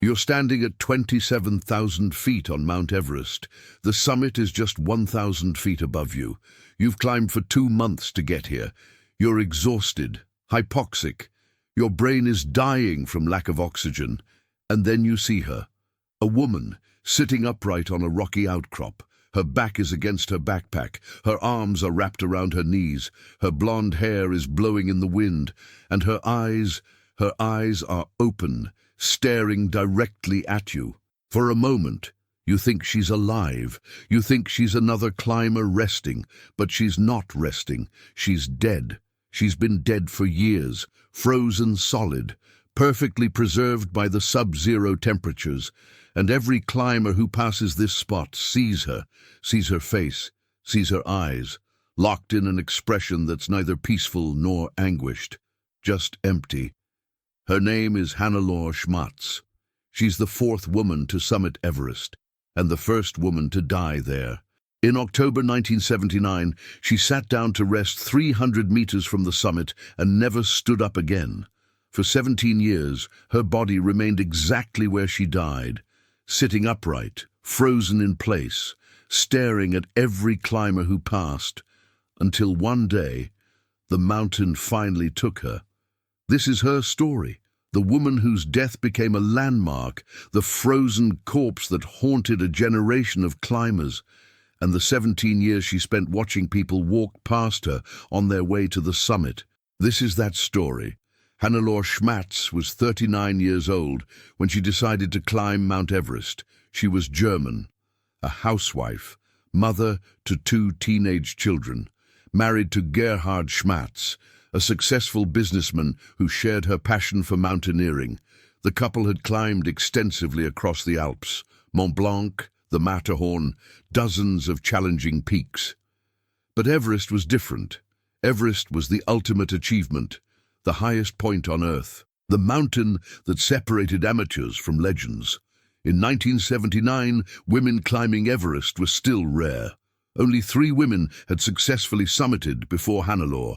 You're standing at 27,000 feet on Mount Everest. The summit is just 1,000 feet above you. You've climbed for 2 months to get here. You're exhausted, hypoxic. Your brain is dying from lack of oxygen. And then you see her, a woman, sitting upright on a rocky outcrop. Her back is against her backpack. Her arms are wrapped around her knees. Her blonde hair is blowing in the wind. And her eyes are open, staring directly at you. For a moment, you think she's alive. You think she's another climber resting, but she's not resting. She's dead. She's been dead for years, frozen solid, perfectly preserved by the sub-zero temperatures. And every climber who passes this spot sees her face, sees her eyes, locked in an expression that's neither peaceful nor anguished, just empty. Her name is Hannelore Schmatz. She's the 4th woman to summit Everest, and the 1st woman to die there. In October 1979, she sat down to rest 300 meters from the summit and never stood up again. For 17 years, her body remained exactly where she died, sitting upright, frozen in place, staring at every climber who passed, until one day, the mountain finally took her. This is her story, the woman whose death became a landmark, the frozen corpse that haunted a generation of climbers, and the 17 years she spent watching people walk past her on their way to the summit. This is that story. Hannelore Schmatz was 39 years old when she decided to climb Mount Everest. She was German, a housewife, mother to 2 teenage children, married to Gerhard Schmatz, a successful businessman who shared her passion for mountaineering. The couple had climbed extensively across the Alps, Mont Blanc, the Matterhorn, dozens of challenging peaks. But Everest was different. Everest was the ultimate achievement, the highest point on Earth, the mountain that separated amateurs from legends. In 1979, women climbing Everest were still rare. Only 3 women had successfully summited before Hannelore: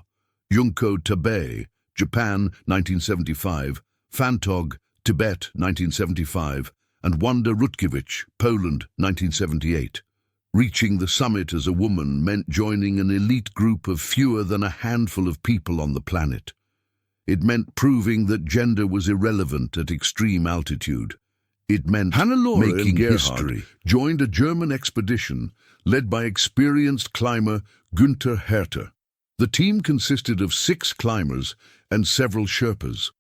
Junko Tabei, Japan, 1975, Fantog, Tibet, 1975, and Wanda Rutkiewicz, Poland, 1978. Reaching the summit as a woman meant joining an elite group of fewer than a handful of people on the planet. It meant proving that gender was irrelevant at extreme altitude. It meant Hannelore making history. Joined a German expedition led by experienced climber Günther Herter. The team consisted of 6 climbers and several Sherpas.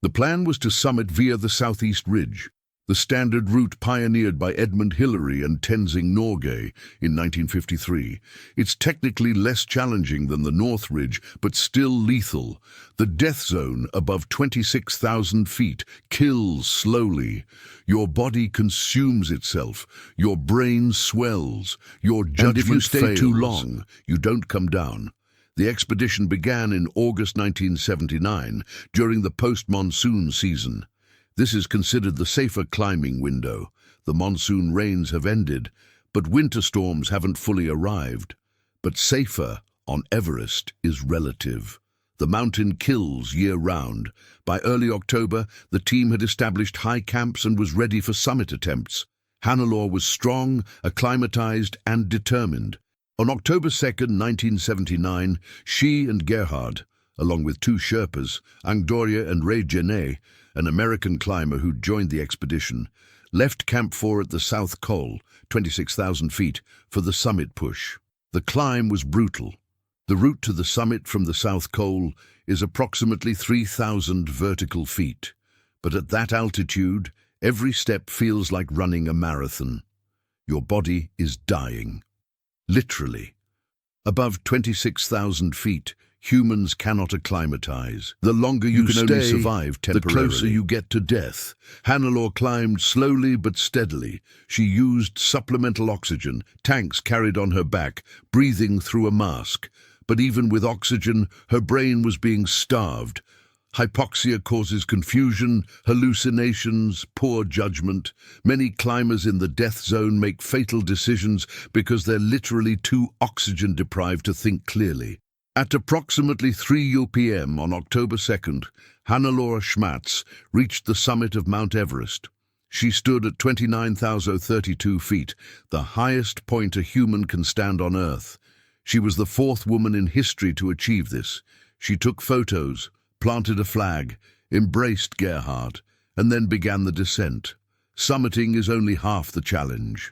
The plan was to summit via the Southeast Ridge, the standard route pioneered by Edmund Hillary and Tenzing Norgay in 1953. It's technically less challenging than the North Ridge, but still lethal. The death zone above 26,000 feet kills slowly. Your body consumes itself. Your brain swells. Your judgment fails. And if you stay too long, you don't come down. The expedition began in August 1979, during the post-monsoon season. This is considered the safer climbing window. The monsoon rains have ended, but winter storms haven't fully arrived. But safer on Everest is relative. The mountain kills year-round. By early October, the team had established high camps and was ready for summit attempts. Hannelore was strong, acclimatized, and determined. On October 2nd, 1979, she and Gerhard, along with 2 Sherpas, Angdoria and Ray Genet, an American climber who'd joined the expedition, left Camp 4 at the South Col, 26,000 feet, for the summit push. The climb was brutal. The route to the summit from the South Col is approximately 3,000 vertical feet, but at that altitude, every step feels like running a marathon. Your body is dying. Literally. Above 26,000 feet, humans cannot acclimatize. The longer you can only survive temporarily, the closer you get to death. Hannelore climbed slowly but steadily. She used supplemental oxygen, tanks carried on her back, breathing through a mask. But even with oxygen, her brain was being starved. Hypoxia causes confusion, hallucinations, poor judgment. Many climbers in the death zone make fatal decisions because they're literally too oxygen-deprived to think clearly. At approximately 3 p.m. on October 2nd, Hannelore Schmatz reached the summit of Mount Everest. She stood at 29,032 feet, the highest point a human can stand on Earth. She was the fourth woman in history to achieve this. She took photos, planted a flag, embraced Gerhard, and then began the descent. Summiting is only half the challenge.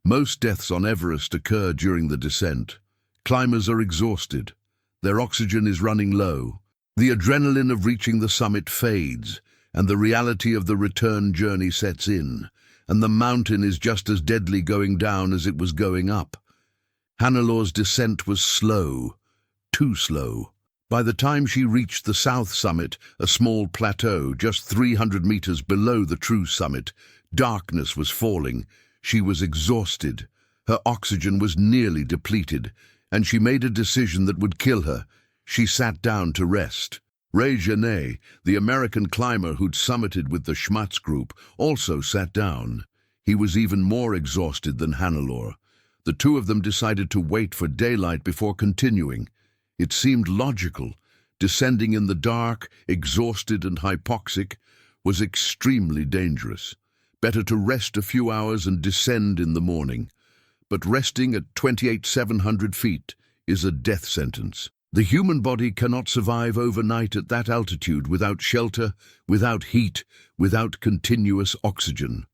Most deaths on Everest occur during the descent. Climbers are exhausted. Their oxygen is running low. The adrenaline of reaching the summit fades, and the reality of the return journey sets in, and the mountain is just as deadly going down as it was going up. Hannelor's descent was slow, too slow. By the time she reached the south summit, a small plateau just 300 meters below the true summit, darkness was falling. She was exhausted. Her oxygen was nearly depleted, and she made a decision that would kill her. She sat down to rest. Ray Genet, the American climber who'd summited with the Schmatz group, also sat down. He was even more exhausted than Hannelor. The two of them decided to wait for daylight before continuing. It seemed logical. Descending in the dark, exhausted and hypoxic, was extremely dangerous. Better to rest a few hours and descend in the morning. But resting at 28,700 feet is a death sentence. The human body cannot survive overnight at that altitude without shelter, without heat, without continuous oxygen.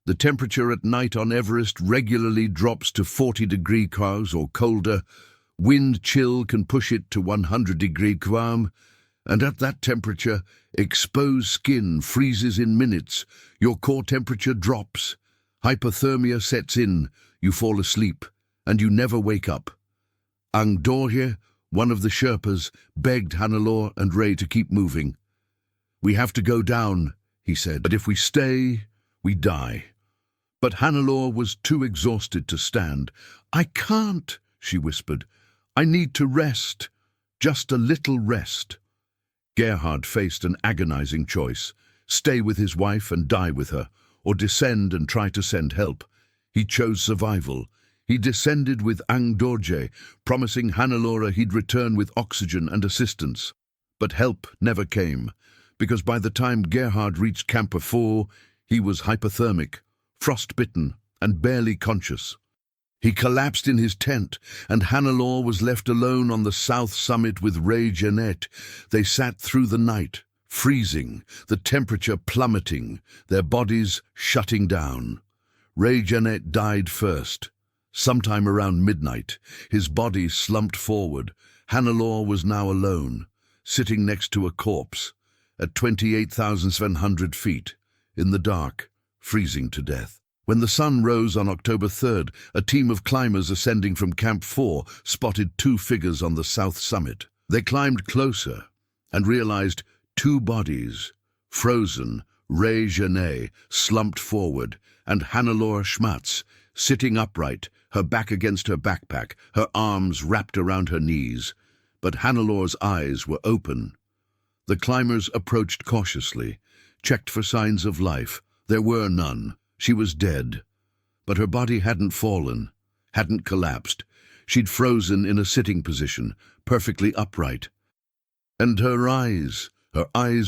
The temperature at night on Everest regularly drops to 40 °C or colder. Wind chill can push it to 100°C, and at that temperature, exposed skin freezes in minutes. Your core temperature drops. Hypothermia sets in, you fall asleep, and you never wake up. Ang Dorje, one of the Sherpas, begged Hannelor and Ray to keep moving. "We have to go down," he said, "but if we stay, we die." But Hannelor was too exhausted to stand. "I can't," she whispered. "I need to rest. Just a little rest." Gerhard faced an agonizing choice: stay with his wife and die with her, or descend and try to send help. He chose survival. He descended with Ang Dorje, promising Hannelore he'd return with oxygen and assistance. But help never came, because by the time Gerhard reached Camp 4, he was hypothermic, frostbitten, and barely conscious. He collapsed in his tent, and Hannelore was left alone on the south summit with Ray Genet. They sat through the night, freezing, the temperature plummeting, their bodies shutting down. Ray Genet died first. Sometime around midnight, his body slumped forward. Hannelore was now alone, sitting next to a corpse, at 28,700 feet, in the dark, freezing to death. When the sun rose on October 3rd, a team of climbers ascending from Camp 4 spotted two figures on the south summit. They climbed closer and realized two bodies, frozen, Ray Genet, slumped forward, and Hannelore Schmatz, sitting upright, her back against her backpack, her arms wrapped around her knees. But Hannelore's eyes were open. The climbers approached cautiously, checked for signs of life. There were none. She was dead. But her body hadn't fallen, hadn't collapsed. She'd frozen in a sitting position, perfectly upright. And her eyes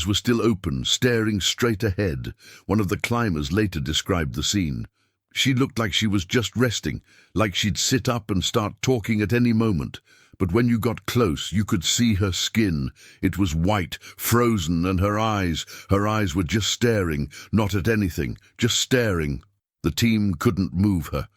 were still open, staring straight ahead. One of the climbers later described the scene. She looked like she was just resting, like she'd sit up and start talking at any moment. But when you got close, you could see her skin. It was white, frozen, and her eyes were just staring, not at anything, just staring. The team couldn't move her.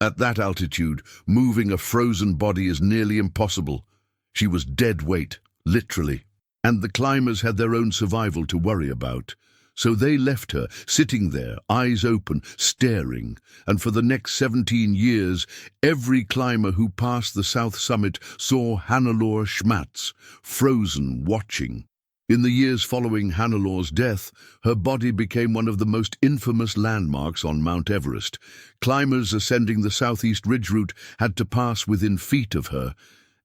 At that altitude, moving a frozen body is nearly impossible. She was dead weight, literally. And the climbers had their own survival to worry about. So they left her, sitting there, eyes open, staring, and for the next 17 years, every climber who passed the south summit saw Hannelore Schmatz, frozen, watching. In the years following Hannelore's death, her body became one of the most infamous landmarks on Mount Everest. Climbers ascending the southeast ridge route had to pass within feet of her,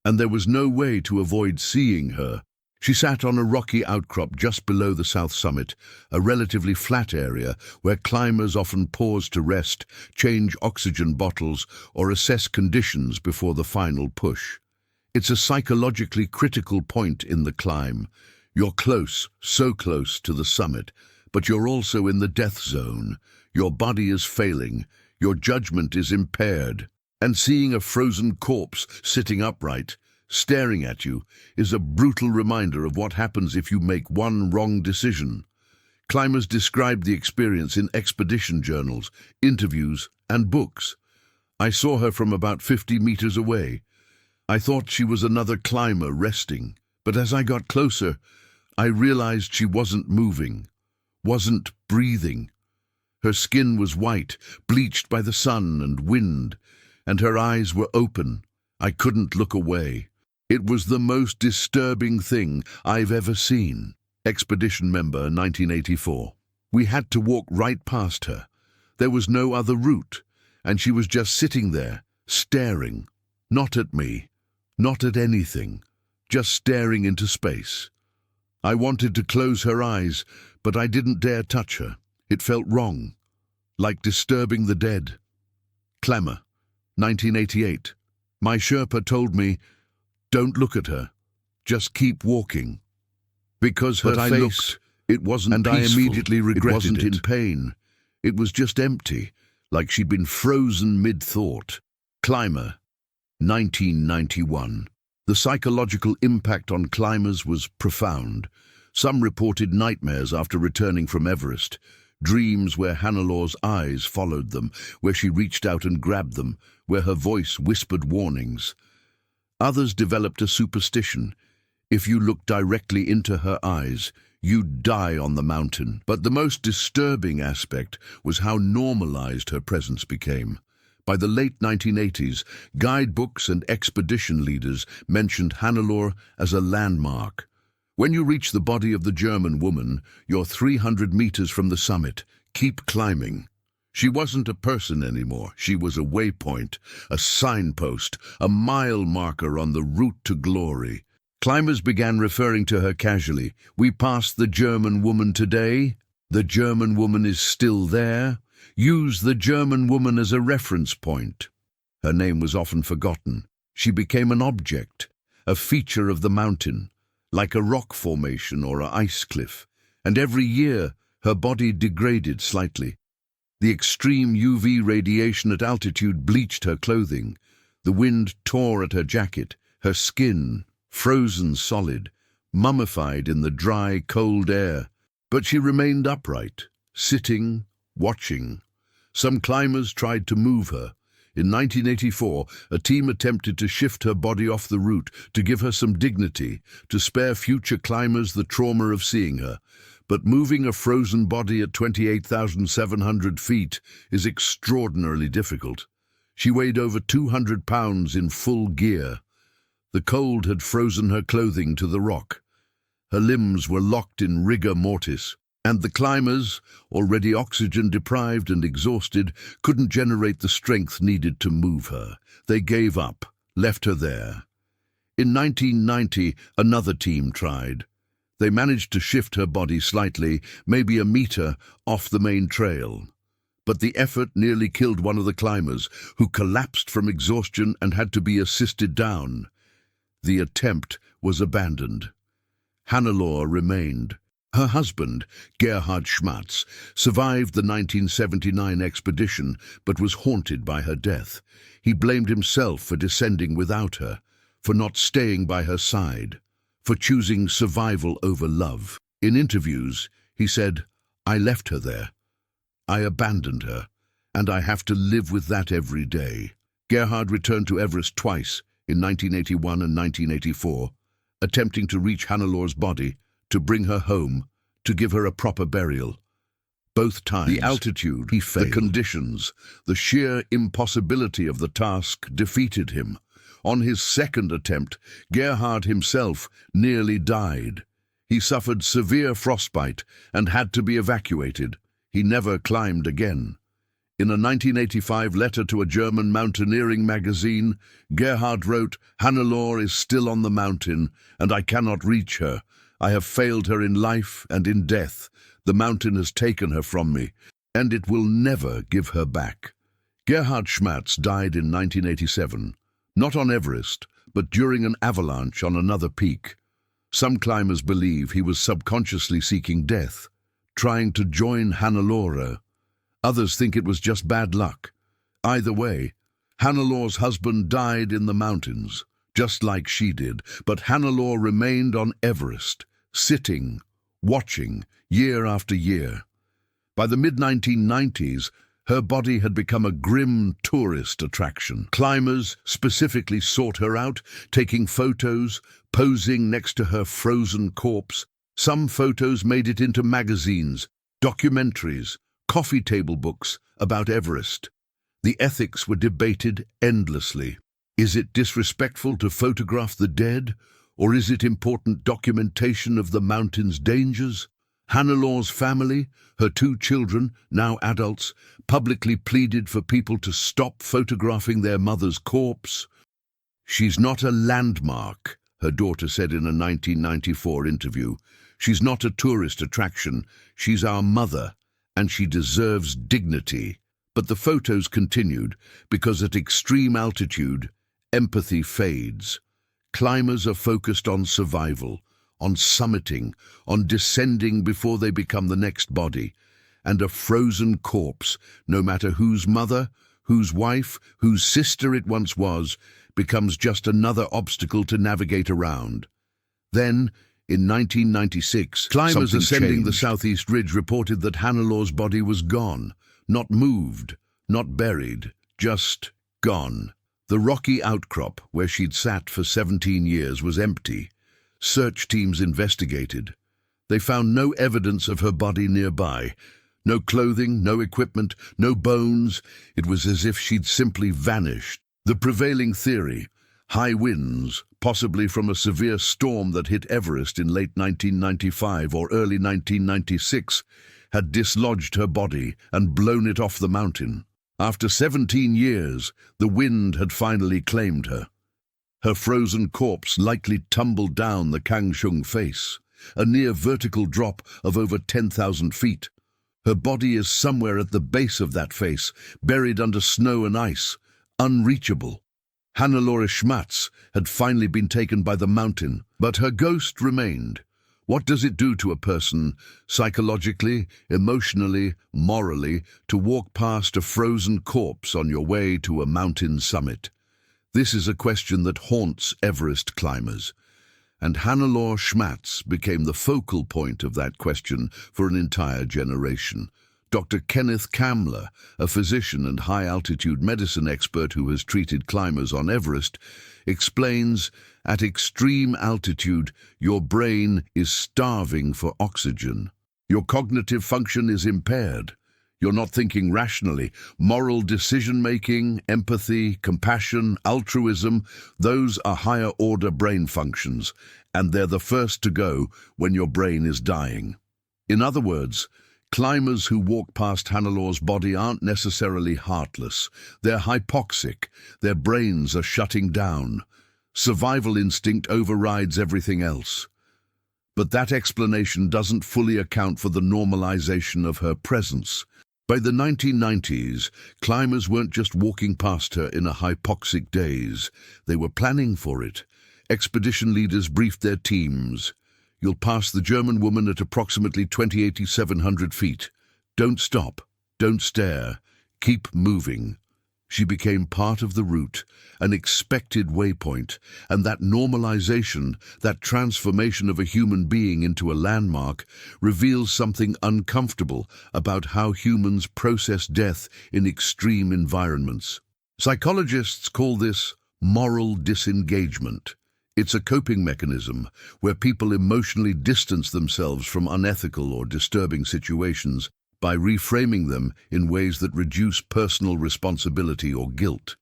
and there was no way to avoid seeing her. She sat on a rocky outcrop just below the south summit, a relatively flat area where climbers often pause to rest, change oxygen bottles, or assess conditions before the final push. It's a psychologically critical point in the climb. You're close, so close to the summit, but you're also in the death zone. Your body is failing, your judgment is impaired, and seeing a frozen corpse sitting upright, staring at you, is a brutal reminder of what happens if you make one wrong decision. Climbers described the experience in expedition journals, interviews, and books. I saw her from about 50 meters away. I thought she was another climber resting, but as I got closer, I realized she wasn't moving, wasn't breathing. Her skin was white, bleached by the sun and wind, and her eyes were open. I couldn't look away. It was the most disturbing thing I've ever seen. Expedition member, 1984. We had to walk right past her. There was no other route, and she was just sitting there, staring. Not at me, not at anything, just staring into space. I wanted to close her eyes, but I didn't dare touch her. It felt wrong, like disturbing the dead. Clamor, 1988. My Sherpa told me, don't look at her, just keep walking. Because her face, it wasn't and peaceful. I immediately regretted it. It wasn't in pain. It was just empty, like she'd been frozen mid-thought. Climber, 1991. The psychological impact on climbers was profound. Some reported nightmares after returning from Everest, dreams where Hannelor's eyes followed them, where she reached out and grabbed them, where her voice whispered warnings. Others developed a superstition. If you looked directly into her eyes, you'd die on the mountain. But the most disturbing aspect was how normalized her presence became. By the late 1980s, guidebooks and expedition leaders mentioned Hannelor as a landmark. When you reach the body of the German woman, you're 300 meters from the summit. Keep climbing. She wasn't a person anymore. She was a waypoint, a signpost, a mile marker on the route to glory. Climbers began referring to her casually. We passed the German woman today. The German woman is still there. Use the German woman as a reference point. Her name was often forgotten. She became an object, a feature of the mountain, like a rock formation or an ice cliff. And every year, her body degraded slightly. The extreme UV radiation at altitude bleached her clothing. The wind tore at her jacket, her skin, frozen solid, mummified in the dry, cold air. But she remained upright, sitting, watching. Some climbers tried to move her. In 1984, a team attempted to shift her body off the route to give her some dignity, to spare future climbers the trauma of seeing her. But moving a frozen body at 28,700 feet is extraordinarily difficult. She weighed over 200 pounds in full gear. The cold had frozen her clothing to the rock. Her limbs were locked in rigor mortis, and the climbers, already oxygen-deprived and exhausted, couldn't generate the strength needed to move her. They gave up, left her there. In 1990, another team tried. They managed to shift her body slightly, maybe a meter, off the main trail. But the effort nearly killed one of the climbers, who collapsed from exhaustion and had to be assisted down. The attempt was abandoned. Hannelor remained. Her husband, Gerhard Schmatz, survived the 1979 expedition but was haunted by her death. He blamed himself for descending without her, for not staying by her side, for choosing survival over love. In interviews, he said, "I left her there. I abandoned her, and I have to live with that every day." Gerhard returned to Everest twice, in 1981 and 1984, attempting to reach Hannelor's body, to bring her home, to give her a proper burial. Both times, the altitude, he failed. The conditions, the sheer impossibility of the task defeated him. On his second attempt, Gerhard himself nearly died. He suffered severe frostbite and had to be evacuated. He never climbed again. In a 1985 letter to a German mountaineering magazine, Gerhard wrote, "Hannelor is still on the mountain, and I cannot reach her. I have failed her in life and in death. The mountain has taken her from me, and it will never give her back." Gerhard Schmatz died in 1987, not on Everest, but during an avalanche on another peak. Some climbers believe he was subconsciously seeking death, trying to join Hannelore. Others think it was just bad luck. Either way, Hannelore's husband died in the mountains, just like she did, but Hannelore remained on Everest, sitting, watching, year after year. By the mid-1990s, her body had become a grim tourist attraction. Climbers specifically sought her out, taking photos, posing next to her frozen corpse. Some photos made it into magazines, documentaries, coffee table books about Everest. The ethics were debated endlessly. Is it disrespectful to photograph the dead, or is it important documentation of the mountain's dangers? Hannelore's family, her 2 children, now adults, publicly pleaded for people to stop photographing their mother's corpse. "She's not a landmark," her daughter said in a 1994 interview. "She's not a tourist attraction. She's our mother, and she deserves dignity." But the photos continued because at extreme altitude, empathy fades. Climbers are focused on survival, on summiting, on descending before they become the next body. And a frozen corpse, no matter whose mother, whose wife, whose sister it once was, becomes just another obstacle to navigate around. Then, in 1996, climbers ascending the southeast ridge reported that Hannelore's body was gone, not moved, not buried, just gone. The rocky outcrop where she'd sat for 17 years was empty. Search teams investigated. They found no evidence of her body nearby. No clothing, no equipment, no bones. It was as if she'd simply vanished. The prevailing theory, high winds, possibly from a severe storm that hit Everest in late 1995 or early 1996, had dislodged her body and blown it off the mountain. After 17 years, the wind had finally claimed her. Her frozen corpse likely tumbled down the Kangshung face, a near vertical drop of over 10,000 feet. Her body is somewhere at the base of that face, buried under snow and ice, unreachable. Hannelore Schmatz had finally been taken by the mountain, but her ghost remained. What does it do to a person, psychologically, emotionally, morally, to walk past a frozen corpse on your way to a mountain summit? This is a question that haunts Everest climbers, and Hannelore Schmatz became the focal point of that question for an entire generation. Dr. Kenneth Kamler, a physician and high-altitude medicine expert who has treated climbers on Everest, explains, at extreme altitude, your brain is starving for oxygen. Your cognitive function is impaired. You're not thinking rationally. Moral decision-making, empathy, compassion, altruism, those are higher-order brain functions, and they're the first to go when your brain is dying. In other words, climbers who walk past Hannelore's body aren't necessarily heartless. They're hypoxic. Their brains are shutting down. Survival instinct overrides everything else. But that explanation doesn't fully account for the normalization of her presence. By the 1990s, climbers weren't just walking past her in a hypoxic daze. They were planning for it. Expedition leaders briefed their teams. You'll pass the German woman at approximately 28,700 feet. Don't stop. Don't stare. Keep moving. She became part of the route, an expected waypoint, and that normalization, that transformation of a human being into a landmark, reveals something uncomfortable about how humans process death in extreme environments. Psychologists call this moral disengagement. It's a coping mechanism where people emotionally distance themselves from unethical or disturbing situations by reframing them in ways that reduce personal responsibility or guilt.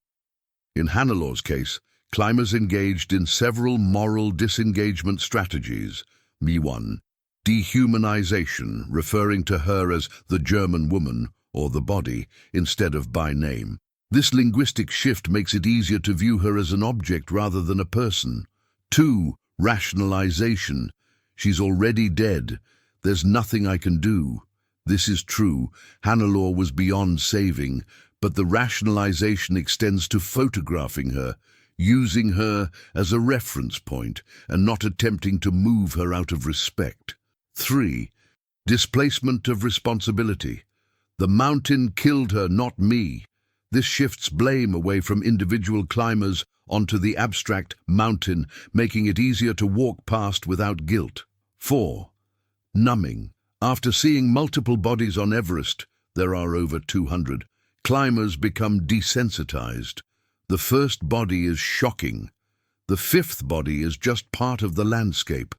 In Hannelore's case, climbers engaged in several moral disengagement strategies. Me1. Dehumanization, referring to her as the German woman or the body instead of by name. This linguistic shift makes it easier to view her as an object rather than a person. 2. Rationalization. She's already dead. There's nothing I can do. This is true. Hannelore was beyond saving, but the rationalization extends to photographing her, using her as a reference point, and not attempting to move her out of respect. 3. Displacement of responsibility. The mountain killed her, not me. This shifts blame away from individual climbers onto the abstract mountain, making it easier to walk past without guilt. 4. Numbing. After seeing multiple bodies on Everest, there are over 200, climbers become desensitized. The first body is shocking. The fifth body is just part of the landscape.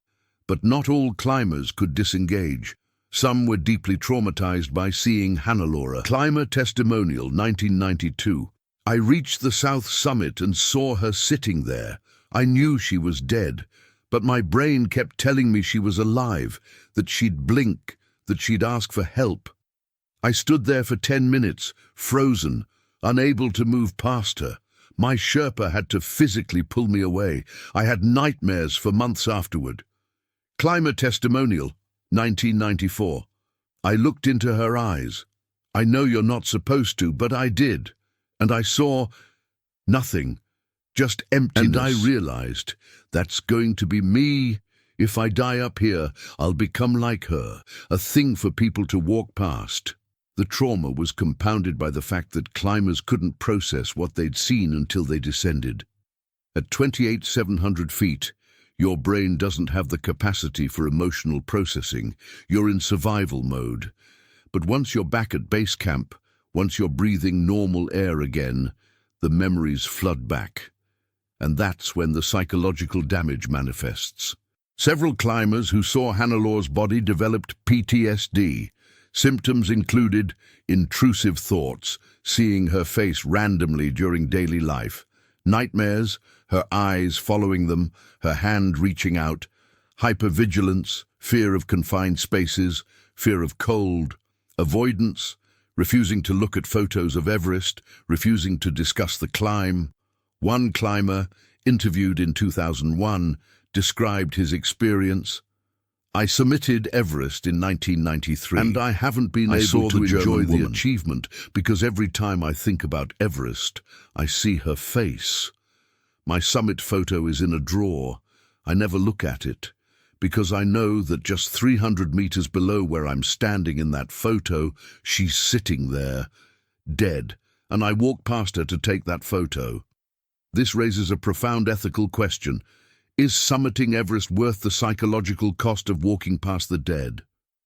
But not all climbers could disengage. Some were deeply traumatized by seeing Hannelore. Climber testimonial, 1992. I reached the south summit and saw her sitting there. I knew she was dead, but my brain kept telling me she was alive, that she'd blink, that she'd ask for help. I stood there for 10 minutes, frozen, unable to move past her. My Sherpa had to physically pull me away. I had nightmares for months afterward. Climber testimonial, 1994. I looked into her eyes. I know you're not supposed to, but I did. And I saw nothing, just emptiness. And I realized, that's going to be me. If I die up here, I'll become like her, a thing for people to walk past. The trauma was compounded by the fact that climbers couldn't process what they'd seen until they descended. At 28,700 feet, your brain doesn't have the capacity for emotional processing. You're in survival mode. But once you're back at base camp, once you're breathing normal air again, the memories flood back. And that's when the psychological damage manifests. Several climbers who saw Hannelore's body developed PTSD. Symptoms included intrusive thoughts, seeing her face randomly during daily life, nightmares, her eyes following them, her hand reaching out, hypervigilance, fear of confined spaces, fear of cold, avoidance, refusing to look at photos of Everest, refusing to discuss the climb. One climber, interviewed in 2001, described his experience. I summited Everest in 1993, and I haven't been able to enjoy the achievement because every time I think about Everest, I see her face. My summit photo is in a drawer. I never look at it because I know that just 300 meters below where I'm standing in that photo, she's sitting there, dead, and I walk past her to take that photo. This raises a profound ethical question. Is summiting Everest worth the psychological cost of walking past the dead?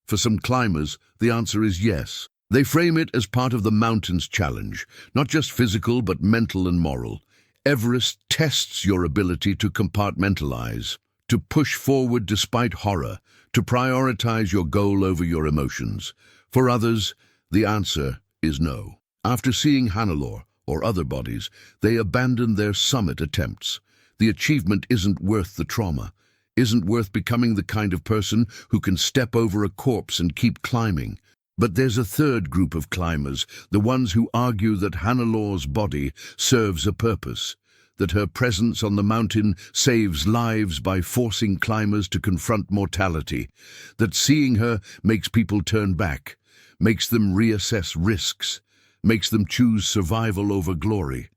For some climbers, the answer is yes. They frame it as part of the mountain's challenge, not just physical but mental and moral. Everest tests your ability to compartmentalize, to push forward despite horror, to prioritize your goal over your emotions. For others, the answer is no. After seeing Hannelore or other bodies, they abandon their summit attempts. The achievement isn't worth the trauma, isn't worth becoming the kind of person who can step over a corpse and keep climbing. But there's a third group of climbers, the ones who argue that Hannelore's body serves a purpose, that her presence on the mountain saves lives by forcing climbers to confront mortality, that seeing her makes people turn back, makes them reassess risks, makes them choose survival over glory.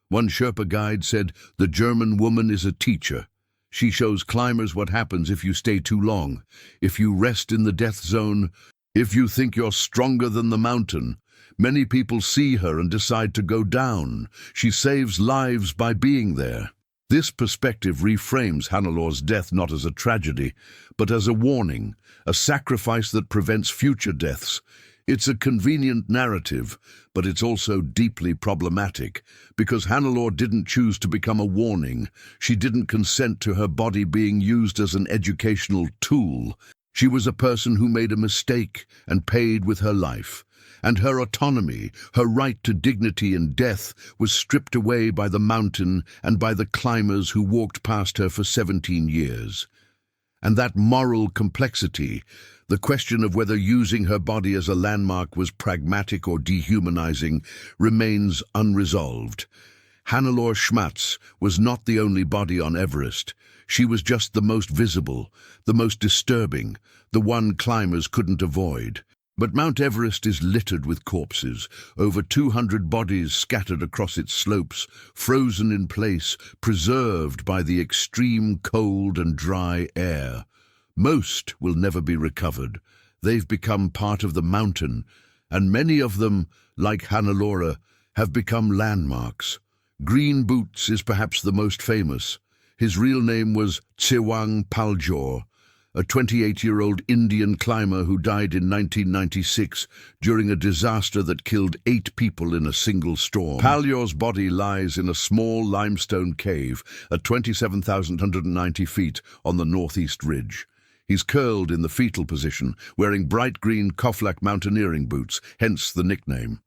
One Sherpa guide said, "The German woman is a teacher. She shows climbers what happens if you stay too long, if you rest in the death zone, if you think you're stronger than the mountain." Many people see her and decide to go down. She saves lives by being there. This perspective reframes Hannelore's death not as a tragedy, but as a warning, a sacrifice that prevents future deaths. It's a convenient narrative, but it's also deeply problematic, because Hannelore didn't choose to become a warning. She didn't consent to her body being used as an educational tool. She was a person who made a mistake and paid with her life. And her autonomy, her right to dignity in death, was stripped away by the mountain and by the climbers who walked past her for 17 years. And that moral complexity, the question of whether using her body as a landmark was pragmatic or dehumanizing, remains unresolved. Hannelore Schmatz was not the only body on Everest. She was just the most visible, the most disturbing, the one climbers couldn't avoid. But Mount Everest is littered with corpses, over 200 bodies scattered across its slopes, frozen in place, preserved by the extreme cold and dry air. Most will never be recovered. They've become part of the mountain, and many of them, like Hannelore, have become landmarks. Green Boots is perhaps the most famous. His real name was Tsewang Paljor, a 28-year-old Indian climber who died in 1996 during a disaster that killed 8 people in a single storm. Paljor's body lies in a small limestone cave at 27,190 feet on the northeast ridge. He's curled in the fetal position, wearing bright green Koflak mountaineering boots, hence the nickname.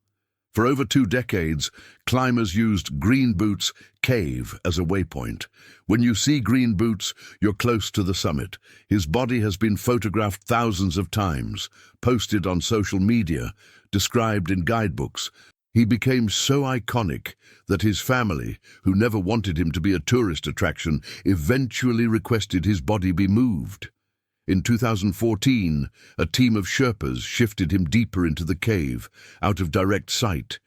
For over 2 decades, climbers used Green Boots Cave as a waypoint. When you see Green Boots, you're close to the summit. His body has been photographed thousands of times, posted on social media, described in guidebooks. He became so iconic that his family, who never wanted him to be a tourist attraction, eventually requested his body be moved. In 2014, a team of Sherpas shifted him deeper into the cave, out of direct sight.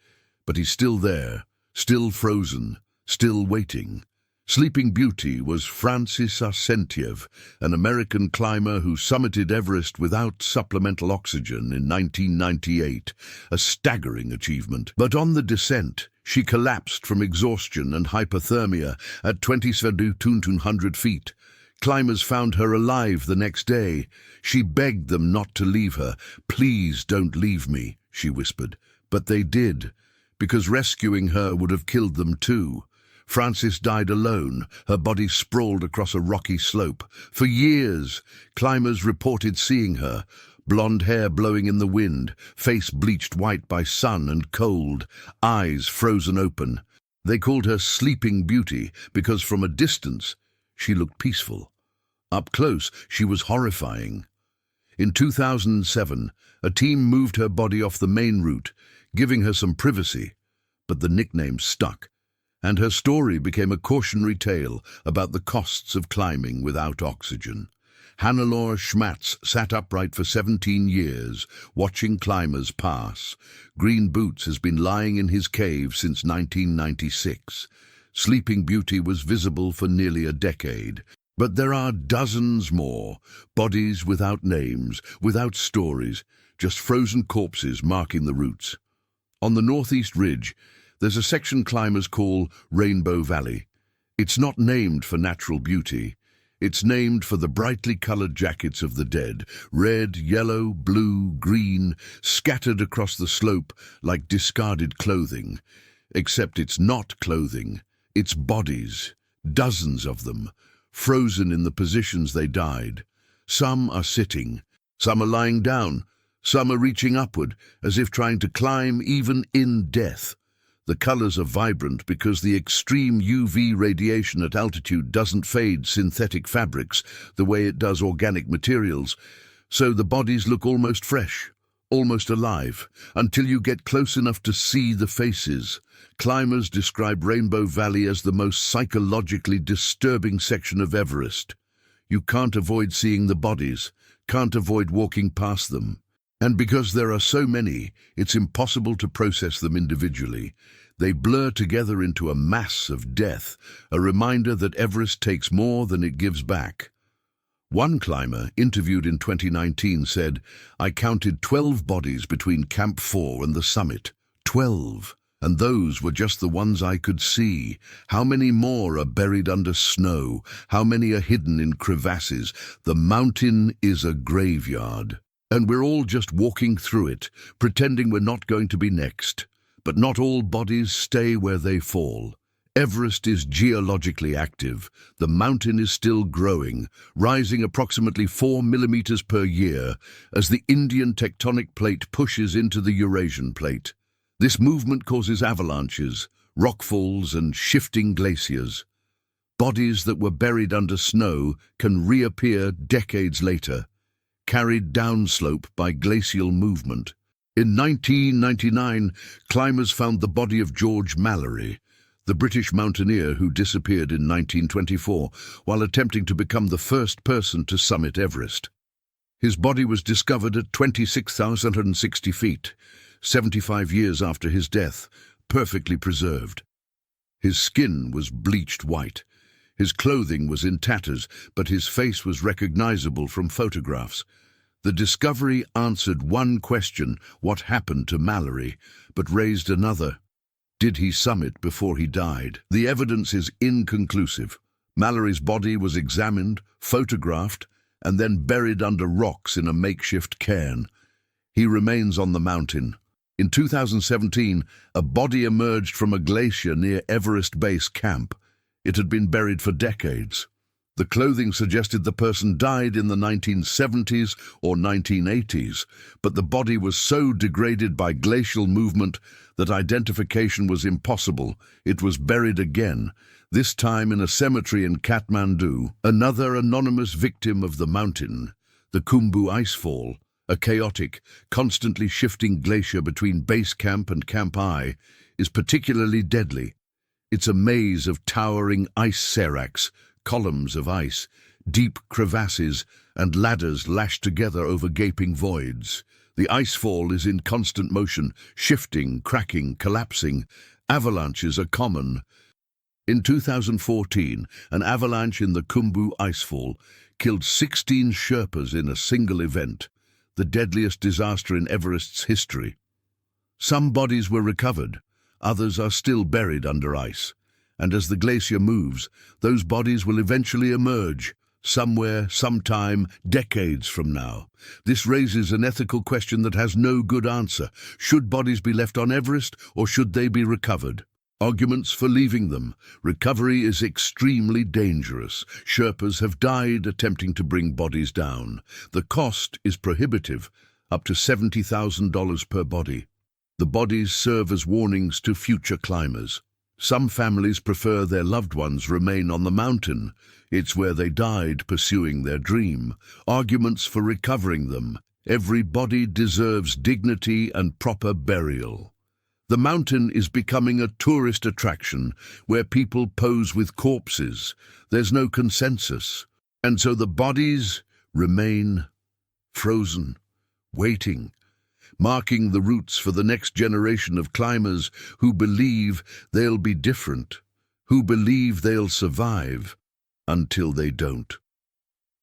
But he's still there, still frozen, still waiting. Sleeping Beauty was Francis Arsenyev, an American climber who summited Everest without supplemental oxygen in 1998, a staggering achievement. But on the descent, she collapsed from exhaustion and hypothermia at 27,200 feet. Climbers found her alive the next day. She begged them not to leave her. "Please don't leave me," she whispered. But they did, because rescuing her would have killed them too. Frances died alone, her body sprawled across a rocky slope. For years, climbers reported seeing her, blonde hair blowing in the wind, face bleached white by sun and cold, eyes frozen open. They called her Sleeping Beauty because from a distance, she looked peaceful. Up close, she was horrifying. In 2007, a team moved her body off the main route, giving her some privacy, but the nickname stuck, and her story became a cautionary tale about the costs of climbing without oxygen. Hannelore Schmatz sat upright for 17 years, watching climbers pass. Green Boots has been lying in his cave since 1996. Sleeping Beauty was visible for nearly a decade. But there are dozens more, bodies without names, without stories, just frozen corpses marking the routes. On the northeast ridge, there's a section climbers call Rainbow Valley. It's not named for natural beauty. It's named for the brightly colored jackets of the dead, red, yellow, blue, green, scattered across the slope like discarded clothing. Except it's not clothing, it's bodies, dozens of them, frozen in the positions they died. Some are sitting, some are lying down, some are reaching upward, as if trying to climb even in death. The colors are vibrant because the extreme UV radiation at altitude doesn't fade synthetic fabrics the way it does organic materials, so the bodies look almost fresh, almost alive, until you get close enough to see the faces. Climbers describe Rainbow Valley as the most psychologically disturbing section of Everest. You can't avoid seeing the bodies, can't avoid walking past them. And because there are so many, it's impossible to process them individually. They blur together into a mass of death, a reminder that Everest takes more than it gives back. One climber, interviewed in 2019, said, "I counted 12 bodies between Camp 4 and the summit. 12. And those were just the ones I could see. How many more are buried under snow? How many are hidden in crevasses? The mountain is a graveyard. And we're all just walking through it, pretending we're not going to be next. But not all bodies stay where they fall. Everest is geologically active. The mountain is still growing, rising approximately 4 millimeters per year as the Indian tectonic plate pushes into the Eurasian plate. This movement causes avalanches, rockfalls, and shifting glaciers. Bodies that were buried under snow can reappear decades later, carried downslope by glacial movement. In 1999, climbers found the body of George Mallory, the British mountaineer who disappeared in 1924 while attempting to become the first person to summit Everest. His body was discovered at 26,160 feet, 75 years after his death, perfectly preserved. His skin was bleached white. His clothing was in tatters, but his face was recognizable from photographs. The discovery answered one question, what happened to Mallory, but raised another. Did he summit before he died? The evidence is inconclusive. Mallory's body was examined, photographed, and then buried under rocks in a makeshift cairn. He remains on the mountain. In 2017, a body emerged from a glacier near Everest Base Camp. It had been buried for decades. The clothing suggested the person died in the 1970s or 1980s, but the body was so degraded by glacial movement that identification was impossible. It was buried again, this time in a cemetery in Kathmandu. Another anonymous victim of the mountain, the Khumbu Icefall, a chaotic, constantly shifting glacier between Base Camp and Camp I, is particularly deadly. It's a maze of towering ice seracs, columns of ice, deep crevasses, and ladders lashed together over gaping voids. The icefall is in constant motion, shifting, cracking, collapsing. Avalanches are common. In 2014, an avalanche in the Khumbu Icefall killed 16 Sherpas in a single event, the deadliest disaster in Everest's history. Some bodies were recovered, others are still buried under ice. And as the glacier moves, those bodies will eventually emerge, somewhere, sometime, decades from now. This raises an ethical question that has no good answer. Should bodies be left on Everest, or should they be recovered? Arguments for leaving them. Recovery is extremely dangerous. Sherpas have died attempting to bring bodies down. The cost is prohibitive, up to $70,000 per body. The bodies serve as warnings to future climbers. Some families prefer their loved ones remain on the mountain. It's where they died pursuing their dream. Arguments for recovering them. Every body deserves dignity and proper burial. The mountain is becoming a tourist attraction where people pose with corpses. There's no consensus. And so the bodies remain frozen, waiting, marking the routes for the next generation of climbers who believe they'll be different, who believe they'll survive until they don't.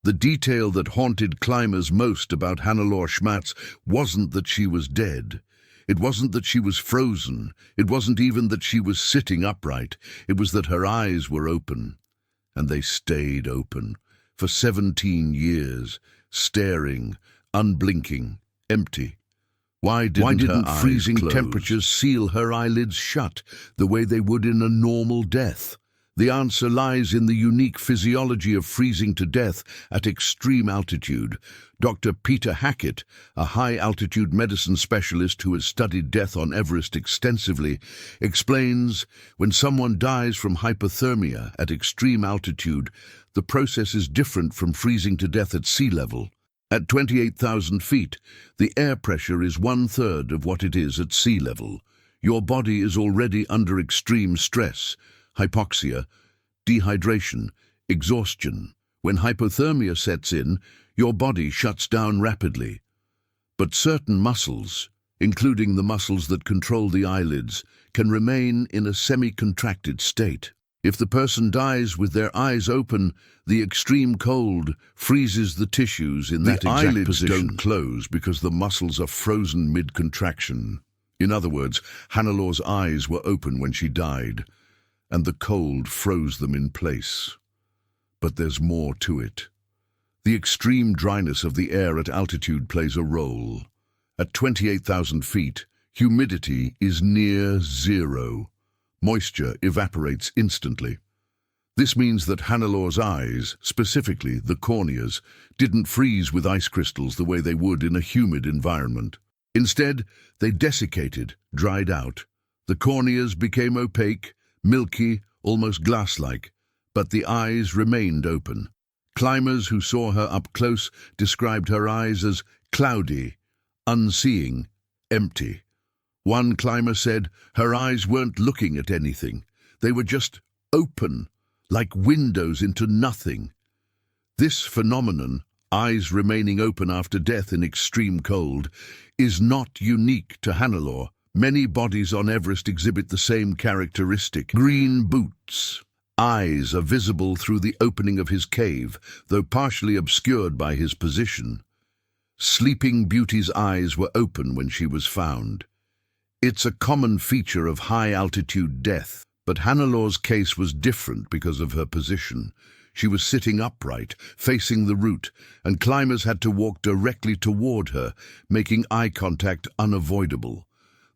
The detail that haunted climbers most about Hannelore Schmatz wasn't that she was dead. It wasn't that she was frozen. It wasn't even that she was sitting upright. It was that her eyes were open, and they stayed open for 17 years, staring, unblinking, empty. Why didn't freezing temperatures seal her eyelids shut the way they would in a normal death? The answer lies in the unique physiology of freezing to death at extreme altitude. Dr. Peter Hackett, a high-altitude medicine specialist who has studied death on Everest extensively, explains when someone dies from hypothermia at extreme altitude, the process is different from freezing to death at sea level. At 28,000 feet, the air pressure is 1/3 of what it is at sea level. Your body is already under extreme stress, hypoxia, dehydration, exhaustion. When hypothermia sets in, your body shuts down rapidly. But certain muscles, including the muscles that control the eyelids, can remain in a semi-contracted state. If the person dies with their eyes open, the extreme cold freezes the tissues in that exact position. The eyelids don't close because the muscles are frozen mid-contraction. In other words, Hannelor's eyes were open when she died, and the cold froze them in place. But there's more to it. The extreme dryness of the air at altitude plays a role. At 28,000 feet, humidity is near zero. Moisture evaporates instantly. This means that Hannelor's eyes, specifically the corneas, didn't freeze with ice crystals the way they would in a humid environment. Instead, they desiccated, dried out. The corneas became opaque, milky, almost glass-like, but the eyes remained open. Climbers who saw her up close described her eyes as cloudy, unseeing, empty. One climber said her eyes weren't looking at anything. They were just open, like windows into nothing. This phenomenon, eyes remaining open after death in extreme cold, is not unique to Hannelore. Many bodies on Everest exhibit the same characteristic. Green boots. Eyes are visible through the opening of his cave, though partially obscured by his position. Sleeping Beauty's eyes were open when she was found. It's a common feature of high-altitude death, but Hannelor's case was different because of her position. She was sitting upright, facing the route, and climbers had to walk directly toward her, making eye contact unavoidable.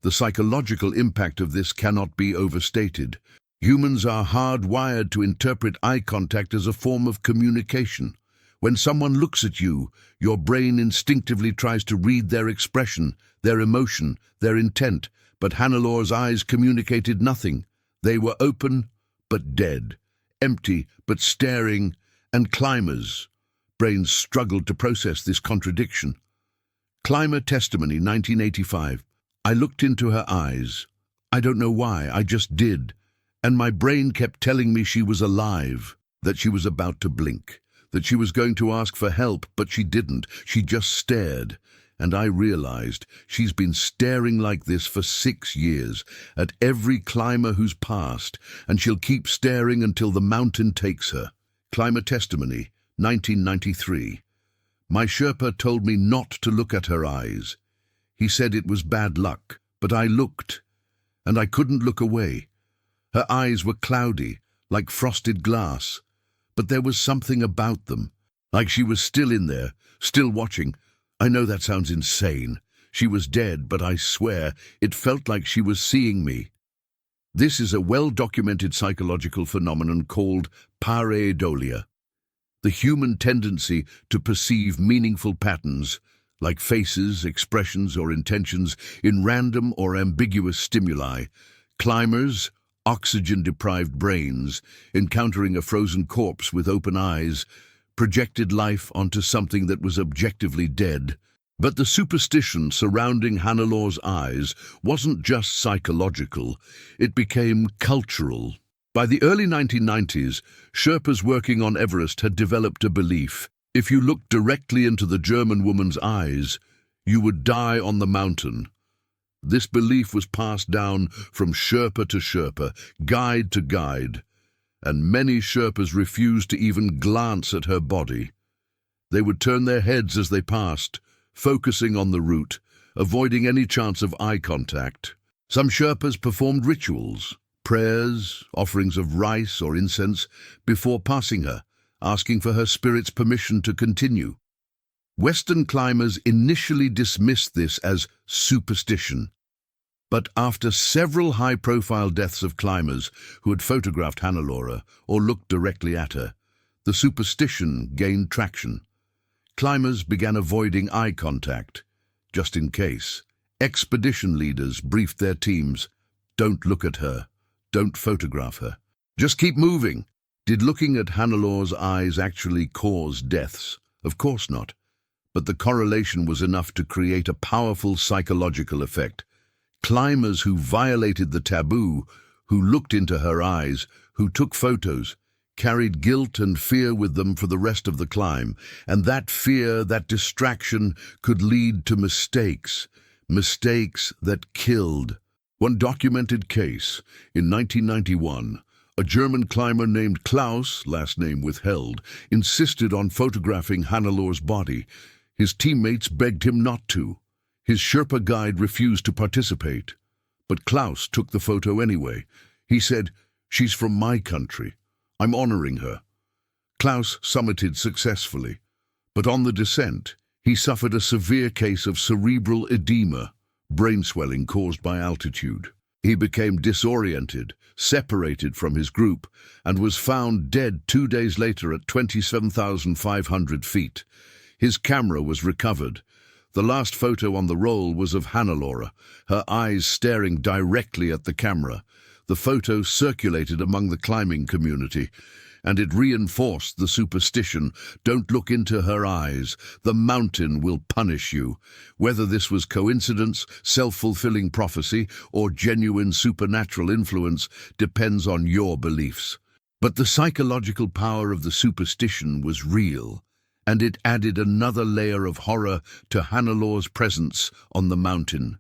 The psychological impact of this cannot be overstated. Humans are hardwired to interpret eye contact as a form of communication. When someone looks at you, your brain instinctively tries to read their expression, their emotion, their intent, but Hannelor's eyes communicated nothing. They were open, but dead, empty, but staring, and climbers' brains struggled to process this contradiction. Climber testimony, 1985. I looked into her eyes. I don't know why, I just did. And my brain kept telling me she was alive, that she was about to blink, that she was going to ask for help, but she didn't. She just stared. And I realized she's been staring like this for 6 years, at every climber who's passed, and she'll keep staring until the mountain takes her. Climber testimony, 1993. My Sherpa told me not to look at her eyes. He said it was bad luck, but I looked, and I couldn't look away. Her eyes were cloudy, like frosted glass, but there was something about them, like she was still in there, still watching. I know that sounds insane. She was dead, but I swear it felt like she was seeing me. This is a well-documented psychological phenomenon called pareidolia, the human tendency to perceive meaningful patterns, like faces, expressions, or intentions, in random or ambiguous stimuli. Climbers, oxygen-deprived brains, encountering a frozen corpse with open eyes, projected life onto something that was objectively dead. But the superstition surrounding Hannelor's eyes wasn't just psychological, it became cultural. By the early 1990s, Sherpas working on Everest had developed a belief: if you looked directly into the German woman's eyes, you would die on the mountain. This belief was passed down from Sherpa to Sherpa, guide to guide, and many Sherpas refused to even glance at her body. They would turn their heads as they passed, focusing on the route, avoiding any chance of eye contact. Some Sherpas performed rituals, prayers, offerings of rice or incense, before passing her, asking for her spirit's permission to continue. Western climbers initially dismissed this as superstition, but after several high-profile deaths of climbers who had photographed Hannelore or looked directly at her, the superstition gained traction. Climbers began avoiding eye contact, just in case. Expedition leaders briefed their teams: don't look at her, don't photograph her, just keep moving. Did looking at Hannelore's eyes actually cause deaths? Of course not, but the correlation was enough to create a powerful psychological effect. Climbers who violated the taboo, who looked into her eyes, who took photos, carried guilt and fear with them for the rest of the climb, and that fear, that distraction, could lead to mistakes that killed. One documented case, in 1991, a German climber named Klaus, last name withheld, insisted on photographing Hannelore's body. His teammates begged him not to. His Sherpa guide refused to participate, but Klaus took the photo anyway. He said, "She's from my country. I'm honoring her." Klaus summited successfully, but on the descent, he suffered a severe case of cerebral edema, brain swelling caused by altitude. He became disoriented, separated from his group, and was found dead 2 days later at 27,500 feet. His camera was recovered. The last photo on the roll was of Hannelore, her eyes staring directly at the camera. The photo circulated among the climbing community, and it reinforced the superstition: don't look into her eyes, the mountain will punish you. Whether this was coincidence, self-fulfilling prophecy, or genuine supernatural influence depends on your beliefs. But the psychological power of the superstition was real, and it added another layer of horror to Hannelore's presence on the mountain.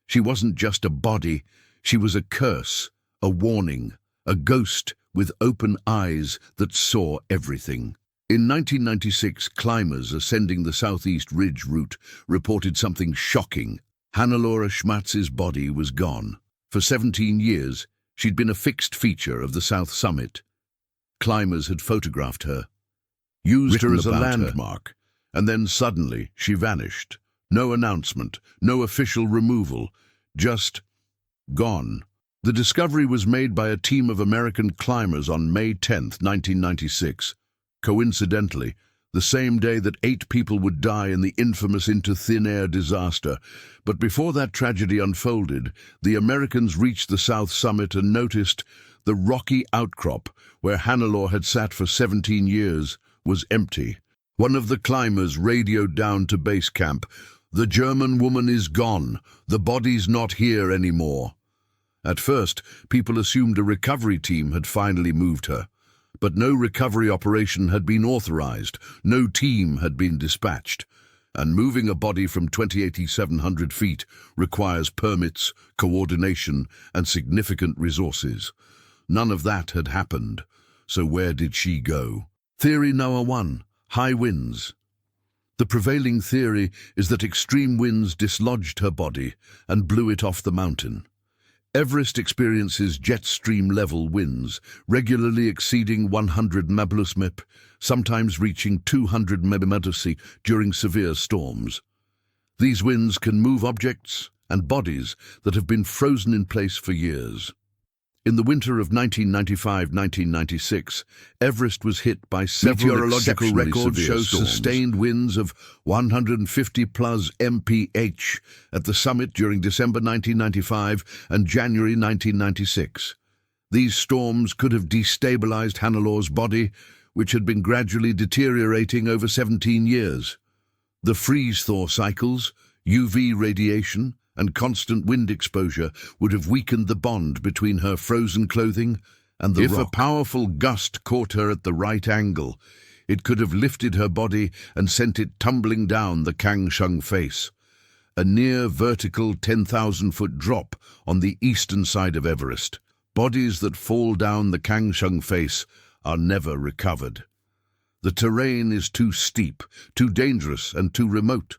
She wasn't just a body, she was a curse, a warning, a ghost with open eyes that saw everything. In 1996, climbers ascending the Southeast Ridge route reported something shocking. Hannelore Schmatz's body was gone. For 17 years, she'd been a fixed feature of the South Summit. Climbers had photographed her, used her as a landmark, and then suddenly she vanished. No announcement, no official removal, just gone. The discovery was made by a team of American climbers on May 10, 1996. Coincidentally, the same day that 8 people would die in the infamous Into Thin Air disaster. But before that tragedy unfolded, the Americans reached the South Summit and noticed the rocky outcrop where Hannelore had sat for 17 years was empty. One of the climbers radioed down to base camp, "The German woman is gone. The body's not here anymore." At first, people assumed a recovery team had finally moved her. But no recovery operation had been authorized, no team had been dispatched. And moving a body from 2,700 feet requires permits, coordination, and significant resources. None of that had happened. So where did she go? Theory number 1, high winds. The prevailing theory is that extreme winds dislodged her body and blew it off the mountain. Everest experiences jet stream level winds, regularly exceeding 100 mph, sometimes reaching 200 mph during severe storms. These winds can move objects and bodies that have been frozen in place for years. In the winter of 1995-1996, Everest was hit by several meteorological records show sustained winds of 150 plus mph at the summit during December 1995 and January 1996. These storms could have destabilized Hannelore's body, which had been gradually deteriorating over 17 years. The freeze-thaw cycles, UV radiation, and constant wind exposure would have weakened the bond between her frozen clothing and the rock. If a powerful gust caught her at the right angle, it could have lifted her body and sent it tumbling down the Kangshung face, a near-vertical 10,000-foot drop on the eastern side of Everest. Bodies that fall down the Kangshung face are never recovered. The terrain is too steep, too dangerous, and too remote.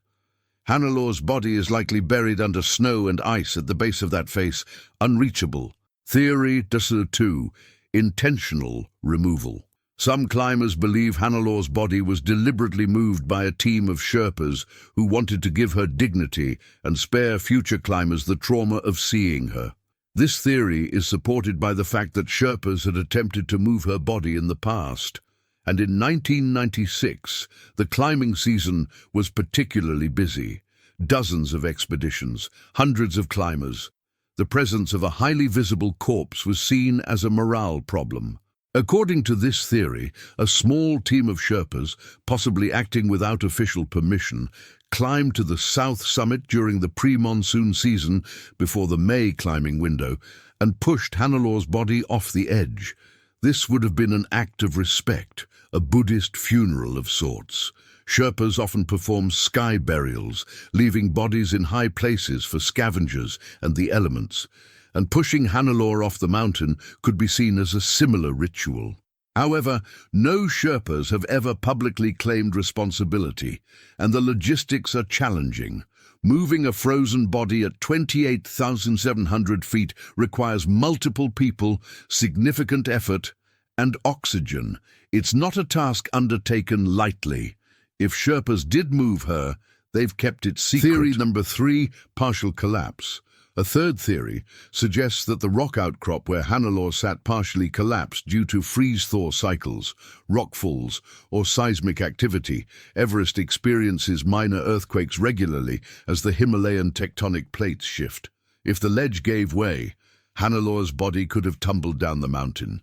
Hannelore's body is likely buried under snow and ice at the base of that face, unreachable. Theory number 2, intentional removal. Some climbers believe Hannelore's body was deliberately moved by a team of Sherpas who wanted to give her dignity and spare future climbers the trauma of seeing her. This theory is supported by the fact that Sherpas had attempted to move her body in the past. And in 1996, the climbing season was particularly busy. Dozens of expeditions, hundreds of climbers. The presence of a highly visible corpse was seen as a morale problem. According to this theory, a small team of Sherpas, possibly acting without official permission, climbed to the South Summit during the pre-monsoon season before the May climbing window and pushed Hannelore's body off the edge. This would have been an act of respect, a Buddhist funeral of sorts. Sherpas often perform sky burials, leaving bodies in high places for scavengers and the elements, and pushing Hannelore off the mountain could be seen as a similar ritual. However, no Sherpas have ever publicly claimed responsibility, and the logistics are challenging. Moving a frozen body at 28,700 feet requires multiple people, significant effort, and oxygen. It's not a task undertaken lightly. If Sherpas did move her, they've kept it secret. Theory number 3, partial collapse. A third theory suggests that the rock outcrop where Hannelore sat partially collapsed due to freeze-thaw cycles, rockfalls, or seismic activity. Everest experiences minor earthquakes regularly as the Himalayan tectonic plates shift. If the ledge gave way, Hannelore's body could have tumbled down the mountain.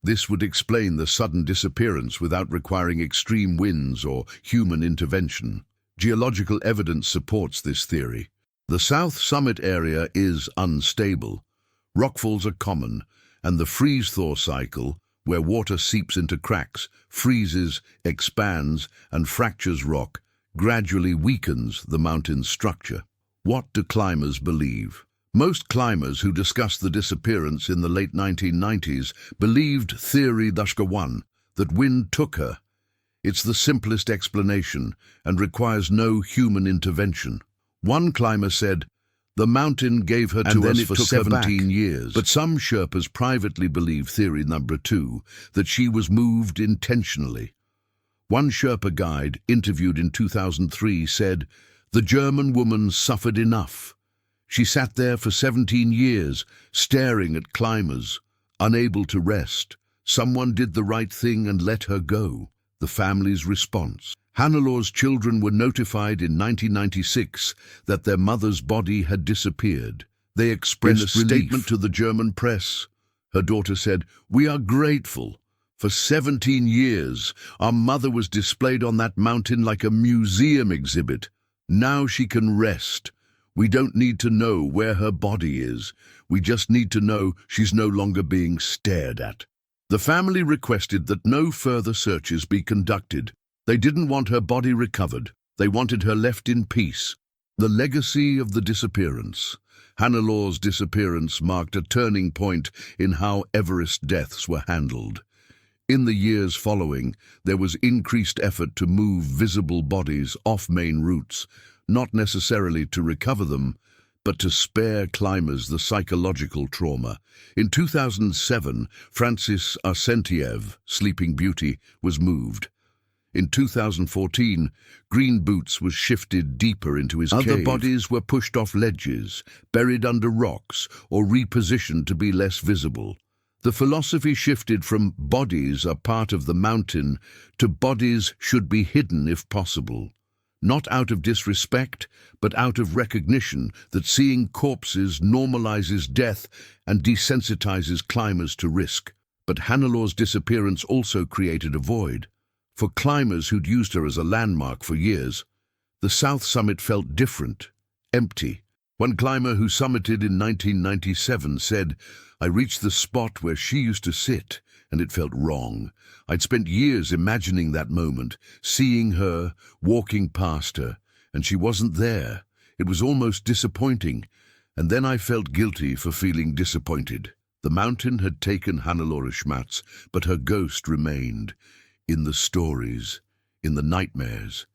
This would explain the sudden disappearance without requiring extreme winds or human intervention. Geological evidence supports this theory. The South Summit area is unstable. Rockfalls are common, and the freeze-thaw cycle, where water seeps into cracks, freezes, expands, and fractures rock, gradually weakens the mountain's structure. What do climbers believe? Most climbers who discussed the disappearance in the late 1990s believed theory number 1, that wind took her. It's the simplest explanation and requires no human intervention. One climber said, "The mountain gave her to us for 17 years." But some Sherpas privately believe theory number 2, that she was moved intentionally. One Sherpa guide, interviewed in 2003, said, "The German woman suffered enough. She sat there for 17 years, staring at climbers, unable to rest. Someone did the right thing and let her go." The family's response. Hannelor's children were notified in 1996 that their mother's body had disappeared. They expressed relief. In a statement to the German press, her daughter said, "We are grateful. For 17 years, our mother was displayed on that mountain like a museum exhibit. Now she can rest. We don't need to know where her body is. We just need to know she's no longer being stared at." The family requested that no further searches be conducted. They didn't want her body recovered. They wanted her left in peace. The legacy of the disappearance. Hannelor's disappearance marked a turning point in how Everest deaths were handled. In the years following, there was increased effort to move visible bodies off main routes, not necessarily to recover them, but to spare climbers the psychological trauma. In 2007, Francis Arsenyev, Sleeping Beauty, was moved. In 2014, Green Boots was shifted deeper into his cave. Other bodies were pushed off ledges, buried under rocks, or repositioned to be less visible. The philosophy shifted from "bodies are part of the mountain" to "bodies should be hidden if possible." Not out of disrespect, but out of recognition that seeing corpses normalizes death and desensitizes climbers to risk. But Hannelor's disappearance also created a void. For climbers who'd used her as a landmark for years, the south summit felt different, empty. One climber who summited in 1997 said, "I reached the spot where she used to sit, and it felt wrong. I'd spent years imagining that moment, seeing her, walking past her, and she wasn't there. It was almost disappointing, and then I felt guilty for feeling disappointed." The mountain had taken Hannelore Schmatz, but her ghost remained. In the stories, in the nightmares,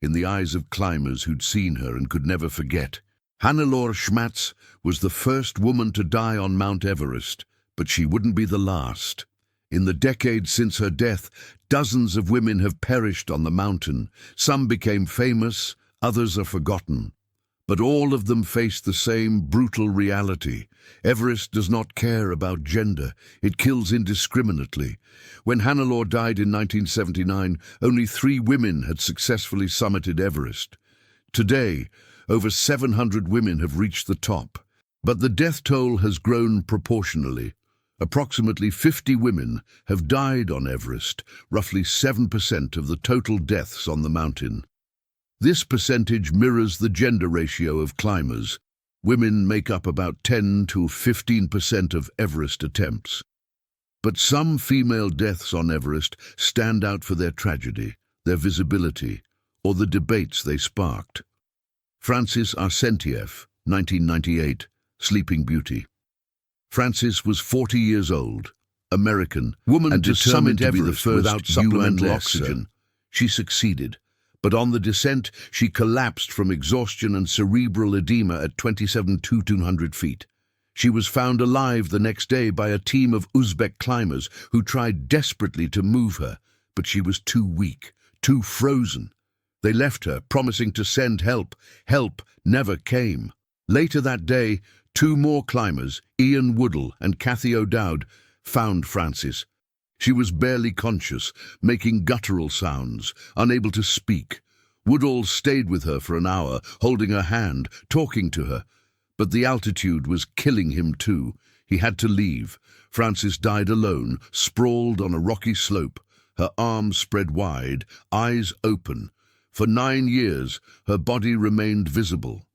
in the eyes of climbers who'd seen her and could never forget. Hannelore Schmatz was the first woman to die on Mount Everest, but she wouldn't be the last. In the decades since her death, dozens of women have perished on the mountain. Some became famous, others are forgotten. But all of them face the same brutal reality. Everest does not care about gender. It kills indiscriminately. When Hannelore died in 1979, only 3 women had successfully summited Everest. Today, over 700 women have reached the top. But the death toll has grown proportionally. Approximately 50 women have died on Everest, roughly 7% of the total deaths on the mountain. This percentage mirrors the gender ratio of climbers. Women make up about 10 to 15% of Everest attempts. But some female deaths on Everest stand out for their tragedy, their visibility, or the debates they sparked. Francis Arsenyev, 1998, Sleeping Beauty. Francis was 40 years old, American, woman and determined to be the first without supplemental oxygen. She succeeded, but on the descent she collapsed from exhaustion and cerebral edema at 27,200 feet. She was found alive the next day by a team of Uzbek climbers who tried desperately to move her, but she was too weak, too frozen. They left her, promising to send help. Help never came. Later that day, 2 more climbers, Ian Woodall and Kathy O'Dowd, found Francis. She was barely conscious, making guttural sounds, unable to speak. Woodall stayed with her for an hour, holding her hand, talking to her. But the altitude was killing him too. He had to leave. Francis died alone, sprawled on a rocky slope, her arms spread wide, eyes open. For 9 years, her body remained visible.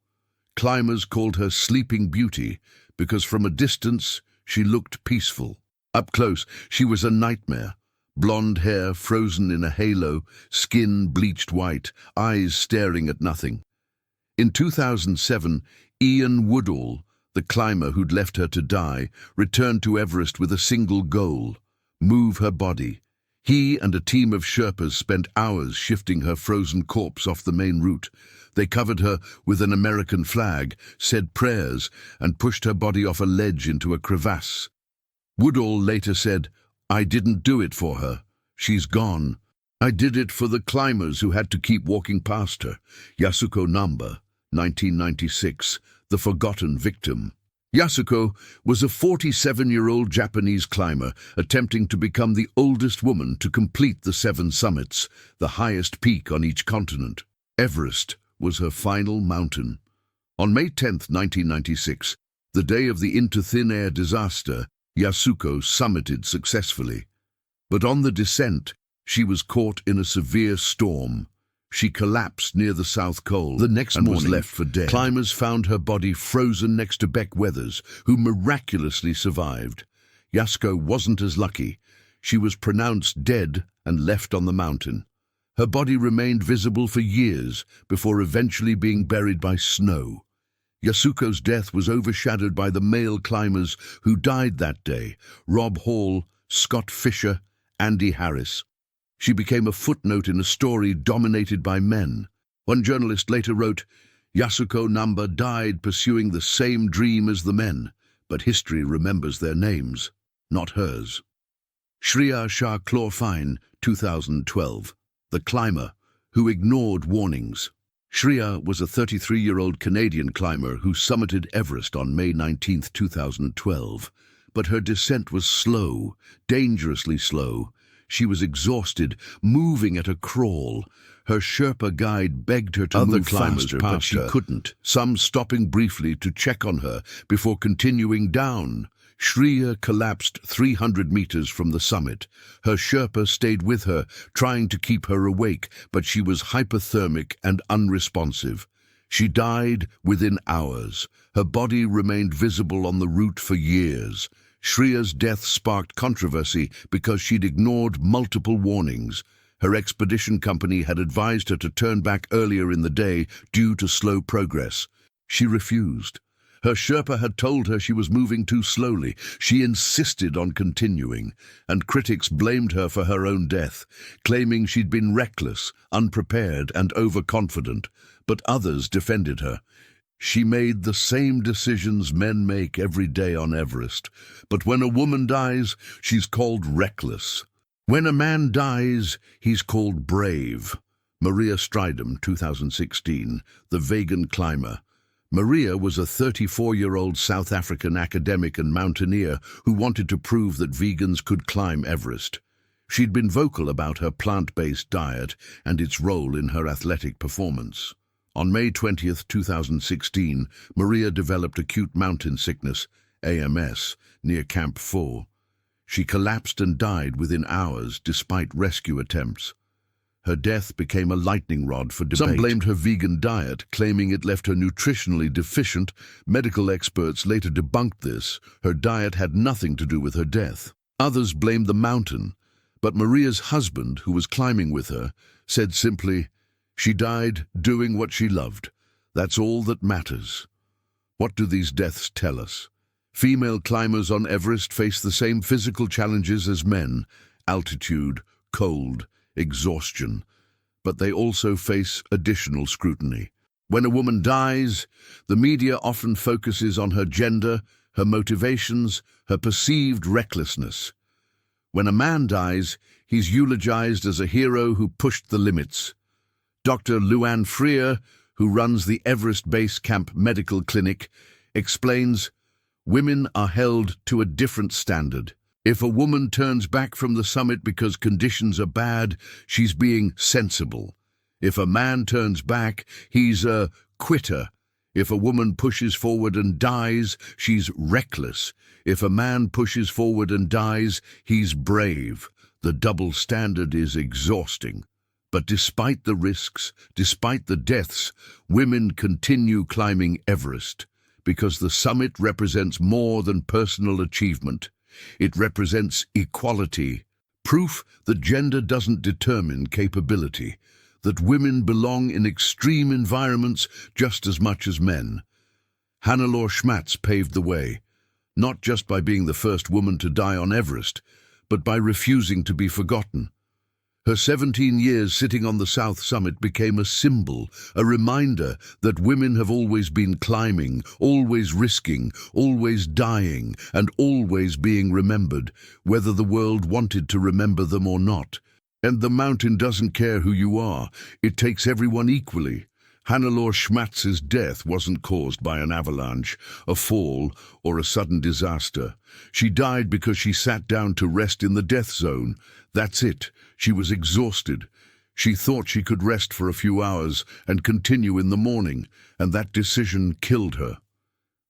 Climbers called her Sleeping Beauty because from a distance she looked peaceful. Up close, she was a nightmare. Blonde hair frozen in a halo, skin bleached white, eyes staring at nothing. In 2007, Ian Woodall, the climber who'd left her to die, returned to Everest with a single goal: move her body. He and a team of Sherpas spent hours shifting her frozen corpse off the main route. They covered her with an American flag, said prayers, and pushed her body off a ledge into a crevasse. Woodall later said, "I didn't do it for her. She's gone. I did it for the climbers who had to keep walking past her." Yasuko Namba, 1996, the forgotten victim. Yasuko was a 47-year-old Japanese climber attempting to become the oldest woman to complete the 7 summits, the highest peak on each continent. Everest was her final mountain. On May 10, 1996, the day of the Into Thin Air disaster, Yasuko summited successfully. But on the descent, she was caught in a severe storm. She collapsed near the South Col the next morning was left for dead. Climbers found her body frozen next to Beck Weathers, who miraculously survived. Yasuko wasn't as lucky. She was pronounced dead and left on the mountain. Her body remained visible for years before eventually being buried by snow. Yasuko's death was overshadowed by the male climbers who died that day: Rob Hall, Scott Fisher, Andy Harris. She became a footnote in a story dominated by men. One journalist later wrote, "Yasuko Namba died pursuing the same dream as the men, but history remembers their names, not hers." Shreya Shah Chlorfine, 2012, the climber who ignored warnings. Shreya was a 33-year-old Canadian climber who summited Everest on May 19, 2012. But her descent was slow, dangerously slow. She was exhausted, moving at a crawl. Her Sherpa guide begged her to move faster, but she couldn't, some stopping briefly to check on her before continuing down. Shreya collapsed 300 meters from the summit. Her Sherpa stayed with her, trying to keep her awake, but she was hypothermic and unresponsive. She died within hours. Her body remained visible on the route for years. Shreya's death sparked controversy because she'd ignored multiple warnings. Her expedition company had advised her to turn back earlier in the day due to slow progress. She refused. Her Sherpa had told her she was moving too slowly. She insisted on continuing, and critics blamed her for her own death, claiming she'd been reckless, unprepared, and overconfident. But others defended her. She made the same decisions men make every day on Everest. But when a woman dies, she's called reckless. When a man dies, he's called brave. Maria Stridham, 2016, the vegan climber. Maria was a 34-year-old South African academic and mountaineer who wanted to prove that vegans could climb Everest. She'd been vocal about her plant-based diet and its role in her athletic performance. On May 20, 2016, Maria developed acute mountain sickness, AMS, near Camp 4. She collapsed and died within hours despite rescue attempts. Her death became a lightning rod for debate. Some blamed her vegan diet, claiming it left her nutritionally deficient. Medical experts later debunked this. Her diet had nothing to do with her death. Others blamed the mountain, but Maria's husband, who was climbing with her, said simply, "She died doing what she loved. That's all that matters." What do these deaths tell us? Female climbers on Everest face the same physical challenges as men: altitude, cold, exhaustion. But they also face additional scrutiny. When a woman dies, the media often focuses on her gender, her motivations, her perceived recklessness. When a man dies, he's eulogized as a hero who pushed the limits. Dr. Luann Freer, who runs the Everest Base Camp Medical Clinic, explains, "Women are held to a different standard. If a woman turns back from the summit because conditions are bad, she's being sensible. If a man turns back, he's a quitter. If a woman pushes forward and dies, she's reckless. If a man pushes forward and dies, he's brave. The double standard is exhausting." But despite the risks, despite the deaths, women continue climbing Everest, because the summit represents more than personal achievement. It represents equality, proof that gender doesn't determine capability, that women belong in extreme environments just as much as men. Hannelore Schmatz paved the way, not just by being the first woman to die on Everest, but by refusing to be forgotten. Her 17 years sitting on the south summit became a symbol, a reminder that women have always been climbing, always risking, always dying, and always being remembered, whether the world wanted to remember them or not. And the mountain doesn't care who you are. It takes everyone equally. Hannelore Schmatz's death wasn't caused by an avalanche, a fall, or a sudden disaster. She died because she sat down to rest in the death zone. That's it. She was exhausted. She thought she could rest for a few hours and continue in the morning, and that decision killed her.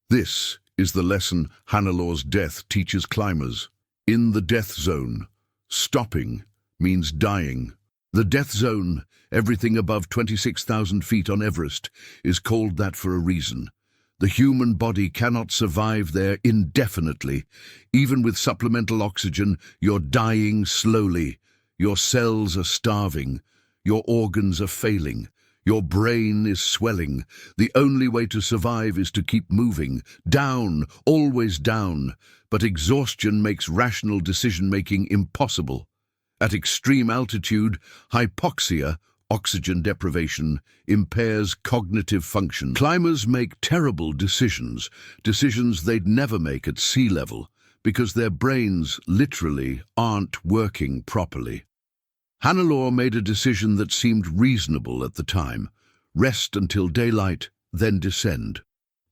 This is the lesson Hannelore's death teaches climbers. In the death zone, stopping means dying. The death zone, everything above 26,000 feet on Everest, is called that for a reason. The human body cannot survive there indefinitely. Even with supplemental oxygen, you're dying slowly. Your cells are starving. Your organs are failing. Your brain is swelling. The only way to survive is to keep moving. Down, always down. But exhaustion makes rational decision-making impossible. At extreme altitude, hypoxia, oxygen deprivation, impairs cognitive function. Climbers make terrible decisions they'd never make at sea level, because their brains literally aren't working properly. Hannelore made a decision that seemed reasonable at the time: rest until daylight, then descend.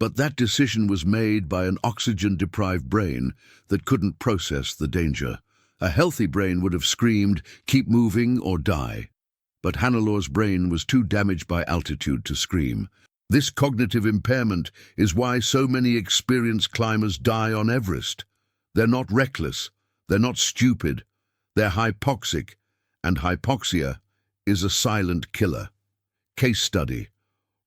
But that decision was made by an oxygen-deprived brain that couldn't process the danger. A healthy brain would have screamed, "Keep moving or die." But Hannelore's brain was too damaged by altitude to scream. This cognitive impairment is why so many experienced climbers die on Everest. They're not reckless, they're not stupid, they're hypoxic, and hypoxia is a silent killer. Case study: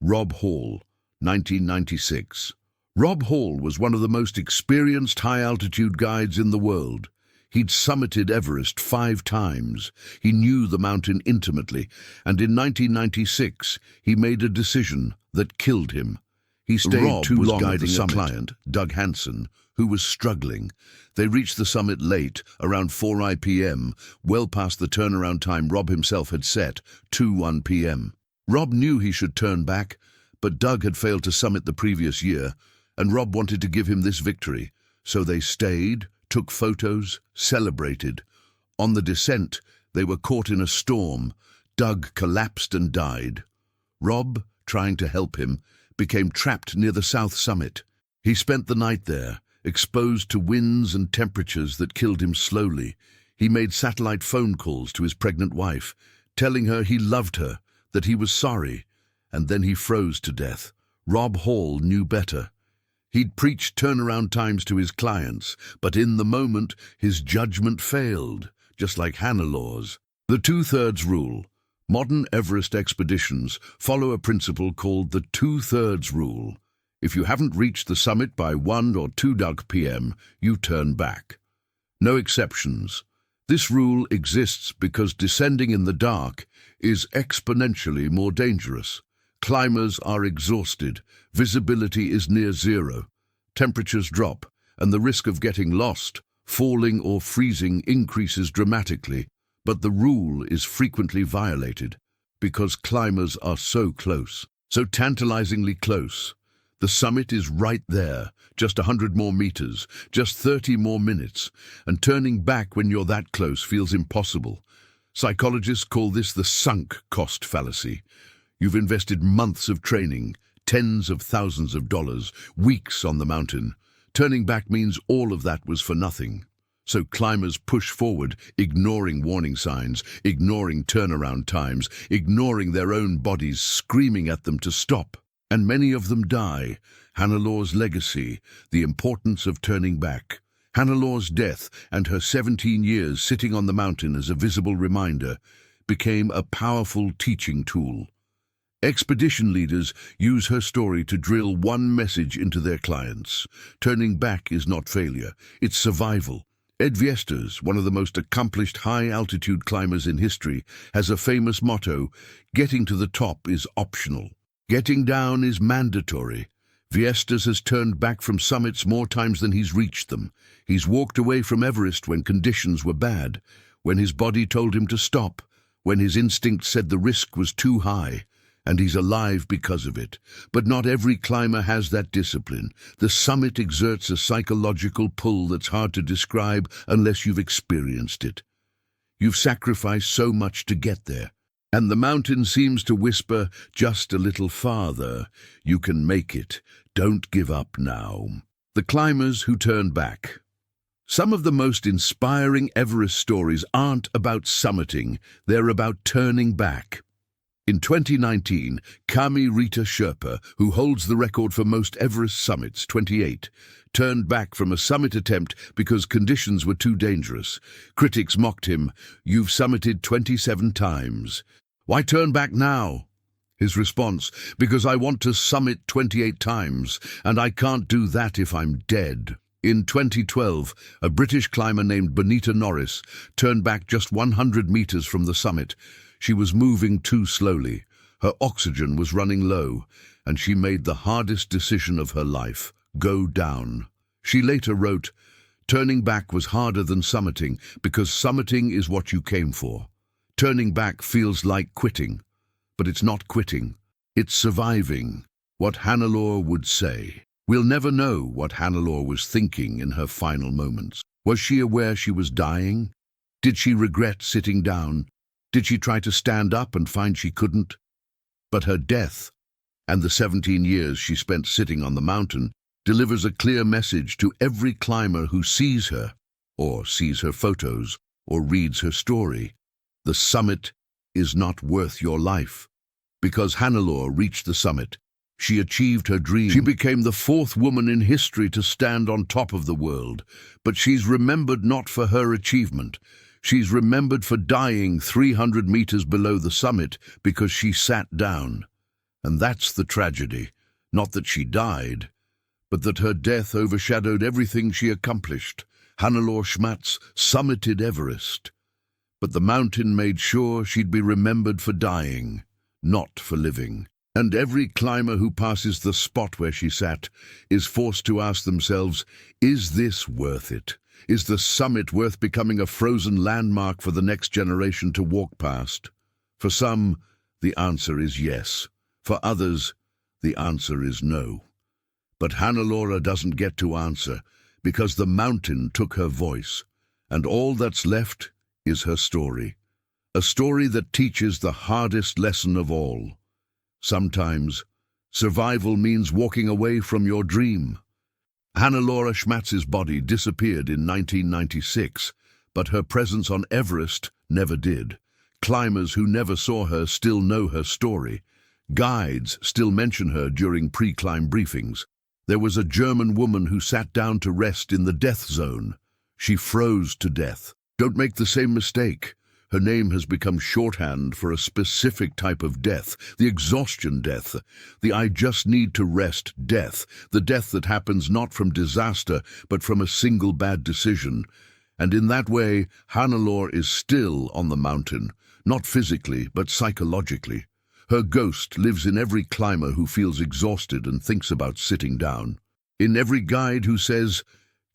Rob Hall, 1996. Rob Hall was one of the most experienced high-altitude guides in the world. He'd summited Everest 5 times. He knew the mountain intimately, and in 1996 he made a decision that killed him. He stayed too long guiding a client, Doug Hansen, who was struggling. They reached the summit late, around 4 p.m., well past the turnaround time Rob himself had set, 2:01 p.m. Rob knew he should turn back, but Doug had failed to summit the previous year, and Rob wanted to give him this victory. So they stayed, took photos, celebrated. On the descent, they were caught in a storm. Doug collapsed and died. Rob, trying to help him, became trapped near the south summit. He spent the night there, exposed to winds and temperatures that killed him slowly. He made satellite phone calls to his pregnant wife, telling her he loved her, that he was sorry, and then he froze to death. Rob Hall knew better. He'd preached turnaround times to his clients, but in the moment, his judgment failed, just like Hannelore's. The 2/3 rule. Modern Everest expeditions follow a principle called the 2/3 rule. If you haven't reached the summit by 1 or 2 p.m., you turn back. No exceptions. This rule exists because descending in the dark is exponentially more dangerous. Climbers are exhausted, visibility is near zero, temperatures drop, and the risk of getting lost, falling or freezing increases dramatically. But the rule is frequently violated because climbers are so close, so tantalizingly close. The summit is right there, just 100 more meters, just 30 more minutes, and turning back when you're that close feels impossible. Psychologists call this the sunk cost fallacy. You've invested months of training, tens of thousands of dollars, weeks on the mountain. Turning back means all of that was for nothing. So climbers push forward, ignoring warning signs, ignoring turnaround times, ignoring their own bodies screaming at them to stop. And many of them die. Hannelore's legacy, the importance of turning back. Hannelore's death and her 17 years sitting on the mountain as a visible reminder became a powerful teaching tool. Expedition leaders use her story to drill one message into their clients. Turning back is not failure, it's survival. Ed Viesturs, one of the most accomplished high-altitude climbers in history, has a famous motto: getting to the top is optional. Getting down is mandatory. Viesturs has turned back from summits more times than he's reached them. He's walked away from Everest when conditions were bad, when his body told him to stop, when his instinct said the risk was too high, and he's alive because of it. But not every climber has that discipline. The summit exerts a psychological pull that's hard to describe unless you've experienced it. You've sacrificed so much to get there, and the mountain seems to whisper, just a little farther. You can make it. Don't give up now. The climbers who turned back. Some of the most inspiring Everest stories aren't about summiting, they're about turning back. In 2019, Kami Rita Sherpa, who holds the record for most Everest summits, 28, turned back from a summit attempt because conditions were too dangerous. Critics mocked him, "You've summited 27 times. Why turn back now?" His response, "Because I want to summit 28 times, and I can't do that if I'm dead." In 2012, a British climber named Bonita Norris turned back just 100 meters from the summit. She was moving too slowly, her oxygen was running low, and she made the hardest decision of her life: go down. She later wrote, "Turning back was harder than summiting, because summiting is what you came for. Turning back feels like quitting, but it's not quitting, it's surviving." What Hannelore would say. We'll never know what Hannelore was thinking in her final moments. Was she aware she was dying? Did she regret sitting down? Did she try to stand up and find she couldn't? But her death, and the 17 years she spent sitting on the mountain, delivers a clear message to every climber who sees her, or sees her photos, or reads her story. The summit is not worth your life. Because Hannelore reached the summit, she achieved her dream. She became the 4th woman in history to stand on top of the world. But she's remembered not for her achievement. She's remembered for dying 300 meters below the summit because she sat down. And that's the tragedy. Not that she died, but that her death overshadowed everything she accomplished. Hannelore Schmatz summited Everest. But the mountain made sure she'd be remembered for dying, not for living. And every climber who passes the spot where she sat is forced to ask themselves, is this worth it? Is the summit worth becoming a frozen landmark for the next generation to walk past? For some, the answer is yes. For others, the answer is no. But Hannelore doesn't get to answer, because the mountain took her voice, and all that's left is her story. A story that teaches the hardest lesson of all. Sometimes, survival means walking away from your dream. Hannelore Schmatz's body disappeared in 1996, but her presence on Everest never did. Climbers who never saw her still know her story. Guides still mention her during pre-climb briefings. There was a German woman who sat down to rest in the death zone. She froze to death. Don't make the same mistake. Her name has become shorthand for a specific type of death, the exhaustion death, the I just need to rest death, the death that happens not from disaster, but from a single bad decision. And in that way, Hannelore is still on the mountain, not physically, but psychologically. Her ghost lives in every climber who feels exhausted and thinks about sitting down. In every guide who says,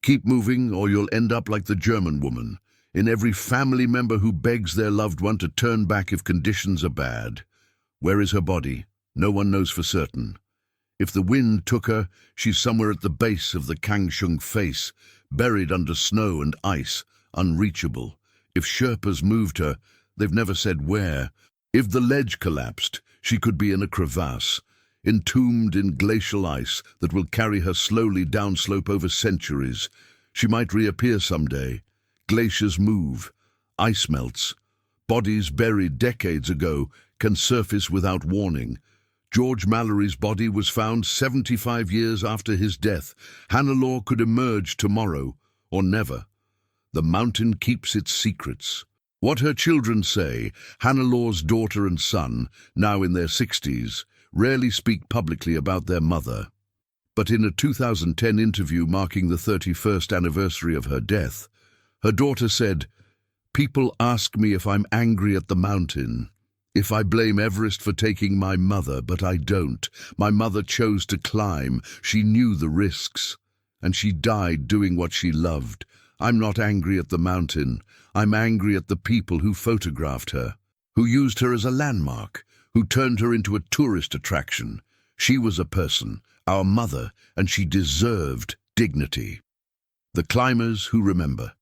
"Keep moving or you'll end up like the German woman." In every family member who begs their loved one to turn back if conditions are bad. Where is her body? No one knows for certain. If the wind took her, she's somewhere at the base of the Kangshung face, buried under snow and ice, unreachable. If Sherpas moved her, they've never said where. If the ledge collapsed, she could be in a crevasse, entombed in glacial ice that will carry her slowly downslope over centuries. She might reappear someday. Glaciers move, ice melts. Bodies buried decades ago can surface without warning. George Mallory's body was found 75 years after his death. Hannelore could emerge tomorrow, or never. The mountain keeps its secrets. What her children say, Hannelore's daughter and son, now in their 60s, rarely speak publicly about their mother. But in a 2010 interview marking the 31st anniversary of her death, her daughter said, "People ask me if I'm angry at the mountain, if I blame Everest for taking my mother, but I don't. My mother chose to climb. She knew the risks, and she died doing what she loved. I'm not angry at the mountain. I'm angry at the people who photographed her." who used her as a landmark, who turned her into a tourist attraction. She was a person, our mother, and she deserved dignity. The climbers who remember.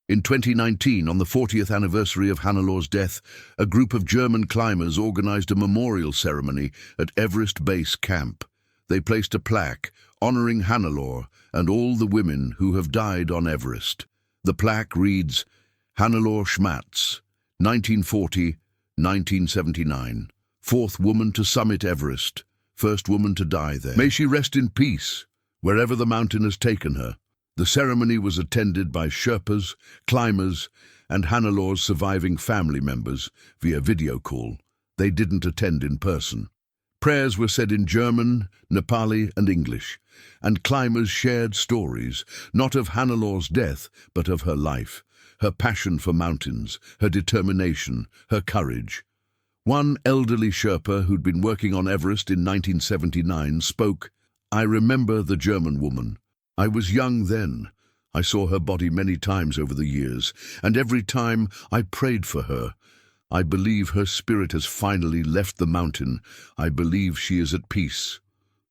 In 2019, on the 40th anniversary of Hannelor's death, a group of German climbers organized a memorial ceremony at Everest Base Camp. They placed a plaque honoring Hannelor and all the women who have died on Everest. The plaque reads, Hannelor Schmatz, 1940-1979, fourth woman to summit Everest, first woman to die there. May she rest in peace, wherever the mountain has taken her. The ceremony was attended by Sherpas, climbers, and Hannelor's surviving family members via video call. They didn't attend in person. Prayers were said in German, Nepali, and English, and climbers shared stories, not of Hannelor's death, but of her life, her passion for mountains, her determination, her courage. One elderly Sherpa who'd been working on Everest in 1979 spoke, I remember the German woman. I was young then. I saw her body many times over the years, and every time I prayed for her. I believe her spirit has finally left the mountain. I believe she is at peace.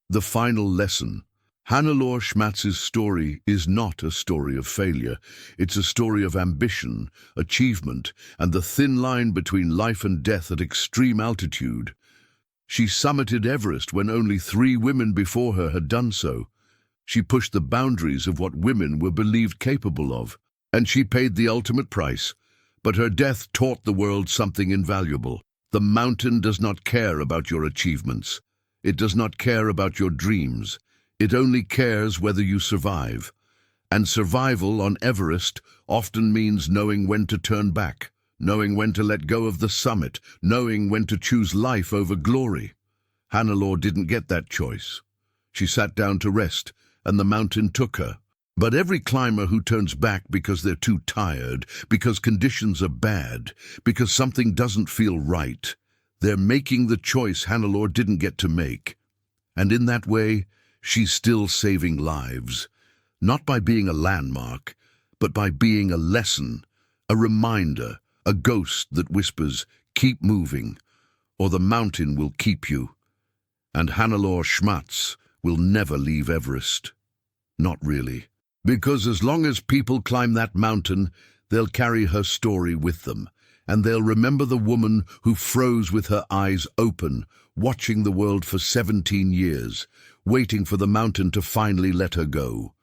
The final lesson. Hannelor Schmatz's story is not a story of failure. It's a story of ambition, achievement, and the thin line between life and death at extreme altitude. She summited Everest when only 3 women before her had done so. She pushed the boundaries of what women were believed capable of, and she paid the ultimate price. But her death taught the world something invaluable. The mountain does not care about your achievements. It does not care about your dreams. It only cares whether you survive. And survival on Everest often means knowing when to turn back, knowing when to let go of the summit, knowing when to choose life over glory. Hannelor didn't get that choice. She sat down to rest, and the mountain took her. But every climber who turns back because they're too tired, because conditions are bad, because something doesn't feel right, they're making the choice Hannelor didn't get to make. And in that way, she's still saving lives, not by being a landmark, but by being a lesson, a reminder, a ghost that whispers, keep moving, or the mountain will keep you. And Hannelor Schmatz will never leave Everest. Not really. Because as long as people climb that mountain, they'll carry her story with them, and they'll remember the woman who froze with her eyes open, watching the world for 17 years, waiting for the mountain to finally let her go.